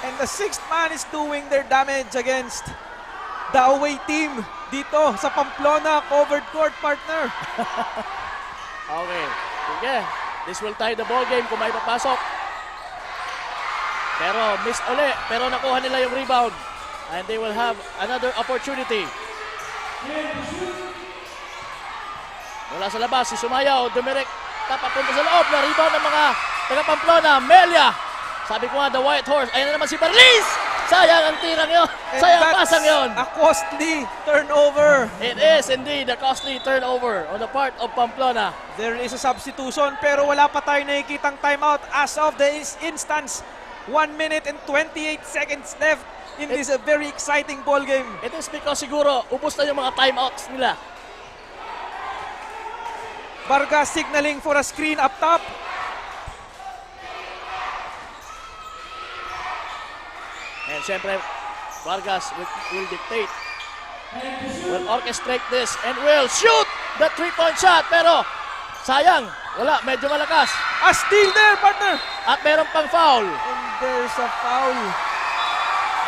And the sixth man is doing their damage against the away team dito sa Pamplona covered court, partner. Okay, sige. This will tie the ball game kung may papasok. Pero missed uli. Pero nakuha nila yung rebound. And they will have another opportunity. Mula sa labas, si Sumayaw, dumirek, papunta sa loob na rebound ng mga taga-Pamplona. Melia. Sabi ko nga, the white horse. Ayan na naman si Barlis. Sayang ang tirang yun. Sayang ang pasang yun. A costly turnover. It is indeed a costly turnover on the part of Pamplona. There is a substitution pero wala pa tayo nakikitang timeout as of this instance. 1 minute and 28 seconds left in this very exciting ball game. It is because siguro ubos na yung mga timeouts nila. Vargas signaling for a screen up top. And siyempre, Vargas will dictate, will orchestrate this, and will shoot the 3-point shot. Pero, sayang, wala, medyo malakas. A steal there, partner! At meron pang foul. And there's a foul.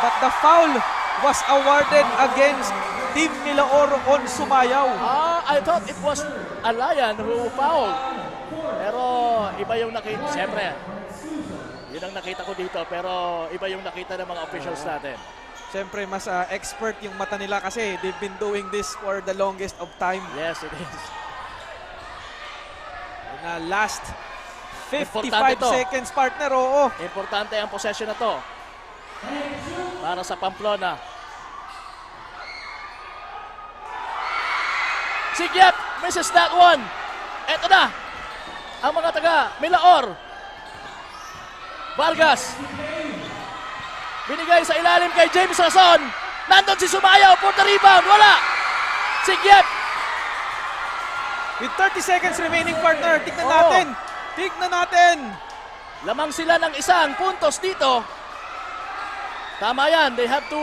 But the foul was awarded against Team Milaor on Sumayaw. I thought it was Alayan who fouled. Pero, iba yung nakita. Siyempre, yun ang nakita ko dito, pero iba yung nakita ng mga officials natin. Siyempre, mas expert yung mata nila kasi they've been doing this for the longest of time. Yes, it is. And last 55 seconds, partner, oo. Importante ang possession na to para sa Pamplona. Sigyep misses that one. Eto na, ang mga taga Milaor. Vargas. Binigay sa ilalim kay James Rason. Nandun si Sumayaw for the rebound. Wala. Sigyep. With 30 seconds remaining, partner. Tignan natin. Tignan natin. Lamang sila ng isang puntos dito. Tama yan. They have to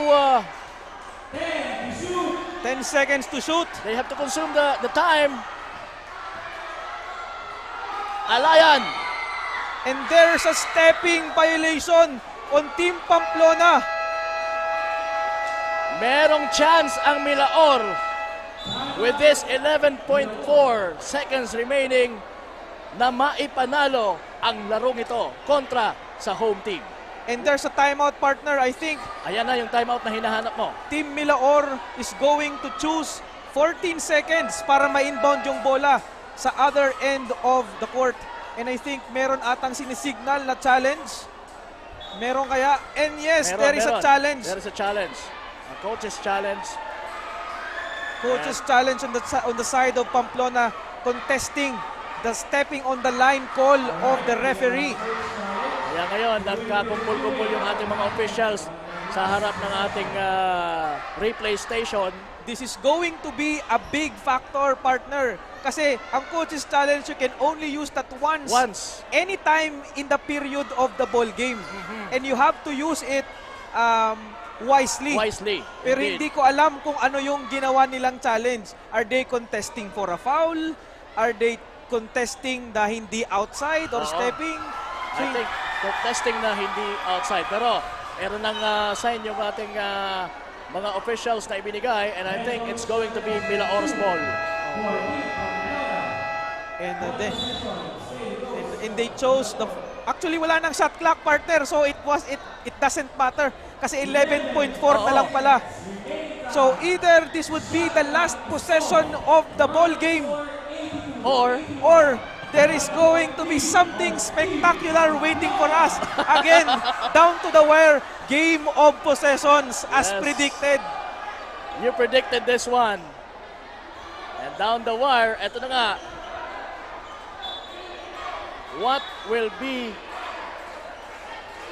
10 seconds to shoot. They have to consume the time. Alayan. And there's a stepping violation on Team Pamplona. Merong chance ang Milaor with this 11.4 seconds remaining na maipanalo ang larong ito kontra sa home team. And there's a timeout, partner, I think. Ayan na yung timeout na hinahanap mo. Team Milaor is going to choose 14 seconds para ma-inbound yung bola. sa other end of the court. And I think meron atang sinisignal na challenge. Meron kaya? And yes, there is a challenge. There is a challenge. A coach's challenge. Coach's challenge on the side of Pamplona, contesting the stepping on the line call of the referee. Kaya ngayon, nagkakumpul-kumpul yung ating mga officials sa harap ng ating replay station. This is going to be a big factor, partner. Kasi ang coach's challenge, you can only use that once. Anytime in the period of the ball game. And you have to use it wisely. Pero hindi ko alam kung ano yung ginawa nilang challenge. Are they contesting for a foul? Are they contesting na hindi outside or stepping? I think contesting na hindi outside. Pero meron ng sign yung ating mga officials na ibinigay, and I think it's going to be Milaor's ball. And they chose the... Actually, wala nang shot clock, partner. So it doesn't matter. Kasi 11.4 na lang pala. So either this would be the last possession of the ball game, or there is going to be something spectacular waiting for us. Again, down to the wire, game of possessions as predicted. You predicted this one. And down the wire, eto na nga. What will be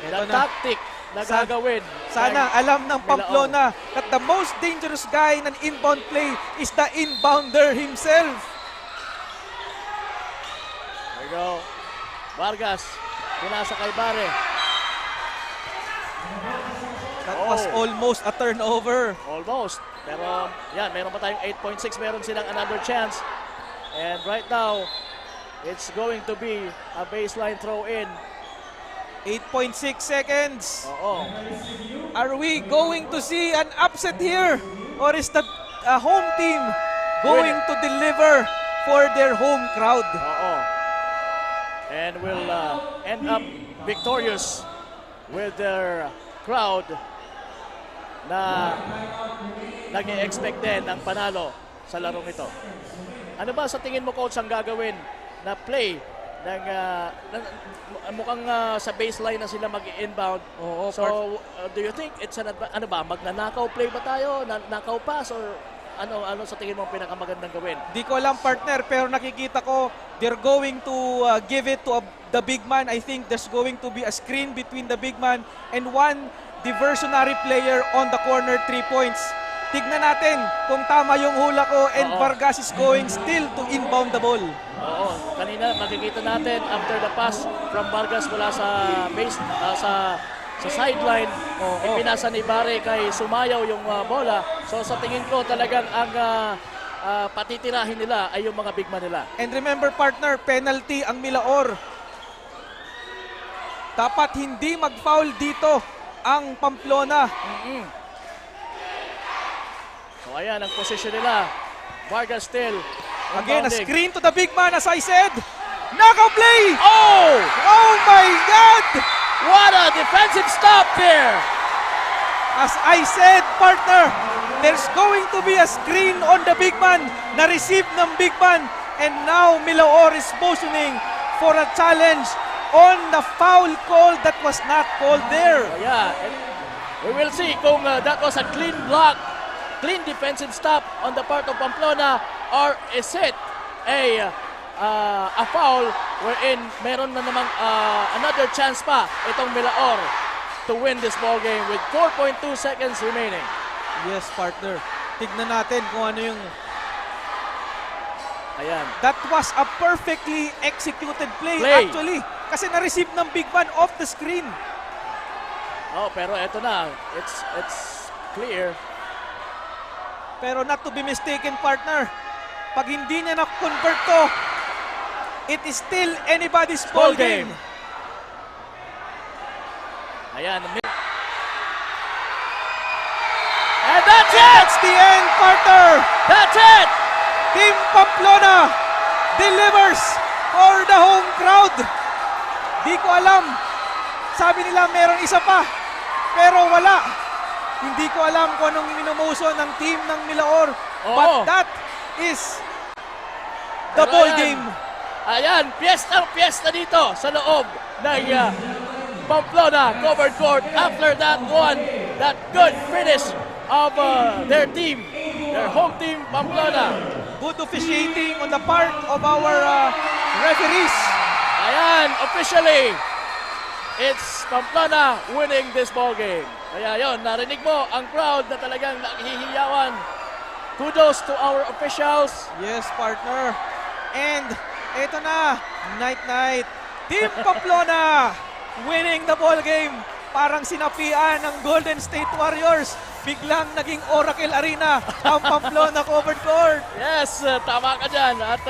the tactic na gagawin? Sana alam ng Pamplona that the most dangerous guy ng inbound play is the inbounder himself. There you go. Vargas, pinasa kay Bare. That was almost a turnover. Almost. Pero yan, meron pa tayong 8.6. Meron silang another chance. And right now, it's going to be a baseline throw in. 8.6 seconds. Are we going to see an upset here? Or is the home team going to deliver for their home crowd? And will end up victorious with their crowd na nag-expect din ng panalo sa larong ito. Ano ba sa tingin mo, coach, ang gagawin na play ng mukhang sa baseline na sila mag-inbound? So do you think it's ano ba, magnanakaw play ba tayo? Nakaw pass or ano sa tingin mo pinakamagandang gawin? Di ko alam, partner, pero nakikita ko they're going to give it to the big man. I think there's going to be a screen between the big man and one diversionary player on the corner 3 points. Tignan natin kung tama yung hula ko, and Vargas is going still to inbound the ball. Kanina makikita natin after the pass from Vargas mula sa base sa sideline, ipinasa ni Bare kay Sumayaw yung bola. So sa tingin ko talagang ang patitirahin nila ay yung mga big man nila. And remember, partner, penalty ang Milaor. Dapat hindi mag-foul dito ang Pamplona. So ayan ang position nila. Vargas still. Again, a screen to the big man, as I said. Knockout play! Oh my God! What a defensive stop there! As I said, partner, there's going to be a screen on the big man na receive ng big man. And now Milaor is motioning for a challenge on the foul call that was not called there. Yeah, and we will see kung that was a clean block, clean defensive stop on the part of Pamplona, or is it a foul wherein meron na namang another chance pa itong Milaor to win this ball game with 4.2 seconds remaining. Yes, partner. Tignan natin kung ano yung... Ayan. That was a perfectly executed play. Actually. Kasi na-receive ng big man off the screen. Pero eto na. It's clear. Pero not to be mistaken, partner. Pag hindi niya na-convert to, it is still anybody's ball game. Ayan. And that's it! That's the end, partner! That's it! Team Pamplona delivers for the home crowd. Di ko alam. Sabi nila meron isa pa, pero wala. Hindi ko alam kung anong minomotion ng team ng Milaor. But that is the Pero ball ayan, game. Ayan, piyesta dito sa loob ng Pamplona covered court. After that one, that good finish of their team, their home team, Pamplona. Good officiating on the part of our referees. Ayan, officially, it's Pamplona winning this ball game. Kaya yon, narinig mo ang crowd na talagang naghihiyawan. Kudos to our officials. Yes, partner. And ito na, night-night. Team Pamplona winning the ball game. Parang sinapian ng Golden State Warriors. Biglang naging Oracle Arena ang Pamplona covered court. Yes, tama ka dyan. At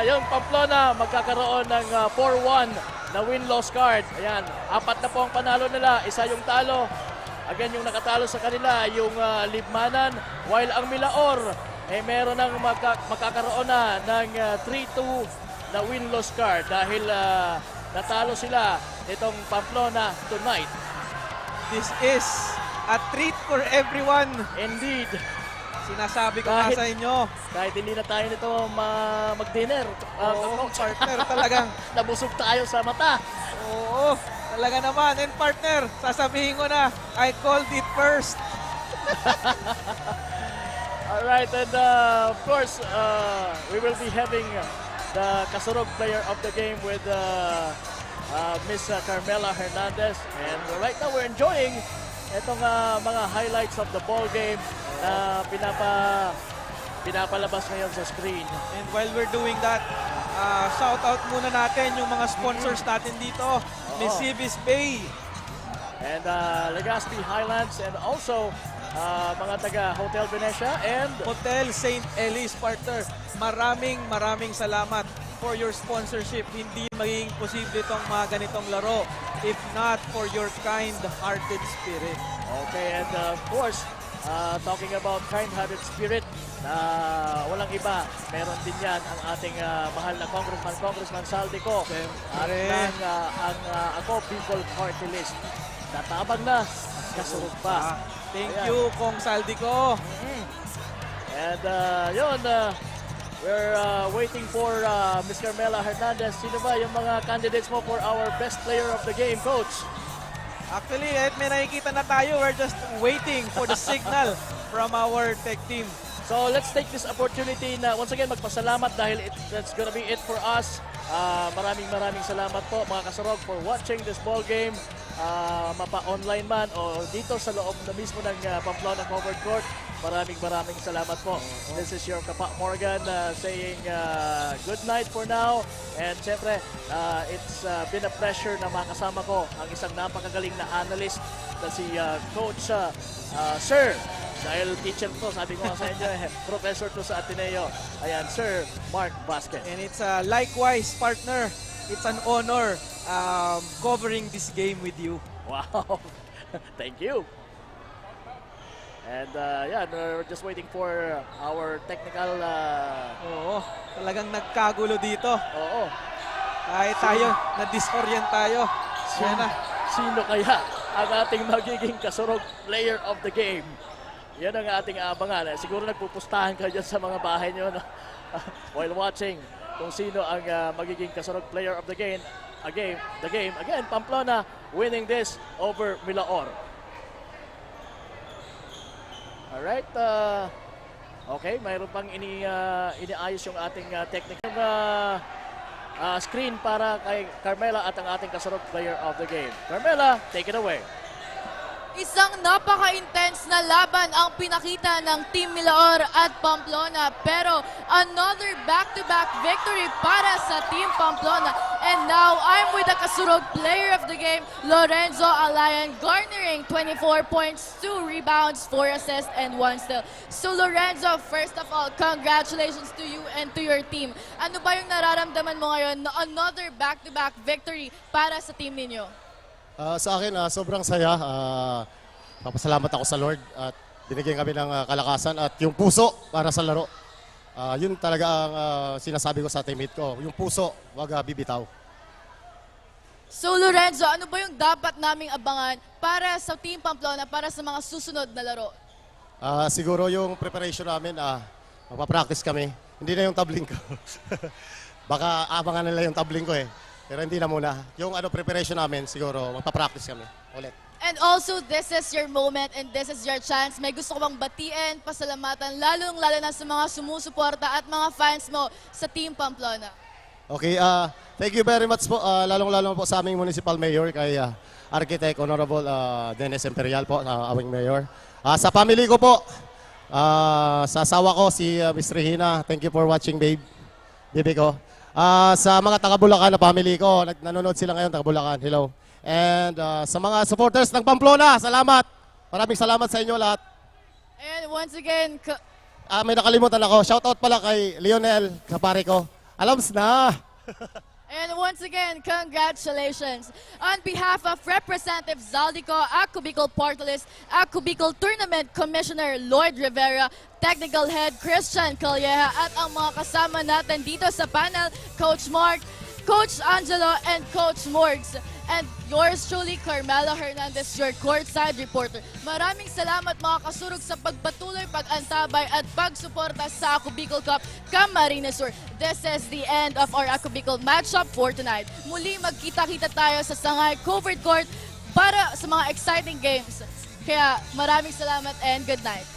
yung Pamplona magkakaroon ng 4-1 na win-loss card. Ayan, 4 na po ang panalo nila. Isa yung talo. Again, yung nakatalo sa kanila, yung Libmanan. While ang Milaor, meron ng magkakaroon na ng 3-2 na win-loss card dahil natalo sila itong Pamplona tonight. This is a treat for everyone. Indeed. Sinasabi ko nga sa inyo. Kahit hindi na tayo nito mag-dinner. Partner, talagang nabusog tayo sa mata. Oo, talaga naman. And partner, sasabihin ko na, I called it first. Alright, and of course, we will be having the Kasurog player of the game with Miss Carmela Hernandez. And right now, we're enjoying itong mga highlights of the ball game na pinapalabas ngayon sa screen. And while we're doing that, shout out muna natin yung mga sponsors natin dito. Miss Civis Bay. And Legazpi Highlands, and also mga taga Hotel Venecia and Hotel St. Elise, partner. Maraming salamat for your sponsorship. Hindi magiging posible itong mga ganitong laro if not for your kind-hearted spirit. Okay, and of course, talking about kind-hearted spirit, walang iba, meron din yan ang ating mahal na Congressman Saldico. At ang Ako Bicol Party List. Tatabang na, kasurog pa. Thank you, Kong Saldico. And yun, we're waiting for Ms. Carmela Hernandez. Sino ba yung mga candidates mo for our best player of the game, Coach? Actually, may nakikita na tayo. We're just waiting for the signal from our tech team. So let's take this opportunity na once again magpasalamat dahil that's gonna be it for us. Maraming salamat po mga kasurog for watching this ball game. Mapa-online man o dito sa loob na mismo ng Pamplona covered court. Maraming salamat po. This is your Kapa Morgan saying good night for now. And siyempre, it's been a pleasure na makasama ko ang isang napakagaling na analyst na si Coach Sir. Dahil teacher to, sabi ko nga sa inyo, professor to sa Ateneo. Ayan, Sir Mark Vasquez. And it's likewise, partner, it's an honor covering this game with you. Wow. Thank you. And yeah, we're just waiting for our technical... Oo, talagang nagkagulo dito. Oo. Kahit tayo, na-disorient tayo. Sino kaya ang ating magiging kasurog player of the game? Yan ang ating abangan. Siguro nagpupustahan kayo dyan sa mga bahay nyo while watching kung sino ang magiging kasurog player of the game. Again, Pamplona winning this over Milaor. Alright. Okay, mayroon pang iniayos yung ating technical screen para kay Carmela at ang ating kasurog player of the game. Carmela, take it away. Isang napaka-intense na laban ang pinakita ng Team Milaor at Pamplona, pero another back-to-back victory para sa Team Pamplona. And now I'm with the Kasurog player of the game, Lorenzo Alayan, garnering 24 points, 2 rebounds, 4 assists, and 1 steal. So Lorenzo, first of all, congratulations to you and to your team. Ano ba yung nararamdaman mo ngayon na another back-to-back victory para sa team ninyo? Sa akin, sobrang saya. Papasalamat ako sa Lord at binigyan kami ng kalakasan at yung puso para sa laro. Yun talaga ang sinasabi ko sa teammate ko. Yung puso, wag bibitaw. So Lorenzo, ano ba yung dapat naming abangan para sa Team Pamplona, para sa mga susunod na laro? Siguro yung preparation namin, magpa-practice kami. Hindi na yung tabling ko. Baka abangan nila yung tabling ko eh. Pero hindi na muna. Yung preparation namin, siguro, magpa-practice kami ulit. And also, this is your moment and this is your chance. May gusto ko bang batiin, pasalamatan, lalong-lalo na sa mga sumusuporta at mga fans mo sa Team Pamplona. Okay, thank you very much po, lalong-lalo po sa aming Municipal Mayor, kay Architect Honorable Dennis Imperial po, aming Mayor. Sa family ko po, sa asawa ko, si Miss Regina, thank you for watching, baby ko. Sa mga taga-Bulacan na family ko, nanonood sila ngayon, taga-Bulacan, hello. And sa mga supporters ng Pamplona, salamat. Maraming salamat sa inyo lahat. And once again, may nakalimutan ako. Shoutout pala kay Lionel, kapare ko. Alams na! And once again, congratulations. On behalf of Representative Zaldico, Ako Bicol Party List, Ako Bicol Tournament Commissioner Lloyd Rivera, Technical Head Christian Calleja, at ang mga kasama natin dito sa panel, Coach Mark, Coach Angelo, and Coach Morgs. And yours truly, Carmela Hernandez, your courtside reporter. Maraming salamat mga kasurog sa pagpatuloy, pag-antabay at pagsuporta sa Ako Bicol Cup Camarines Sur. This is the end of our Ako Bicol matchup for tonight. Muli magkita-kita tayo sa Sangay Covered Court para sa mga exciting games. Kaya maraming salamat and good night.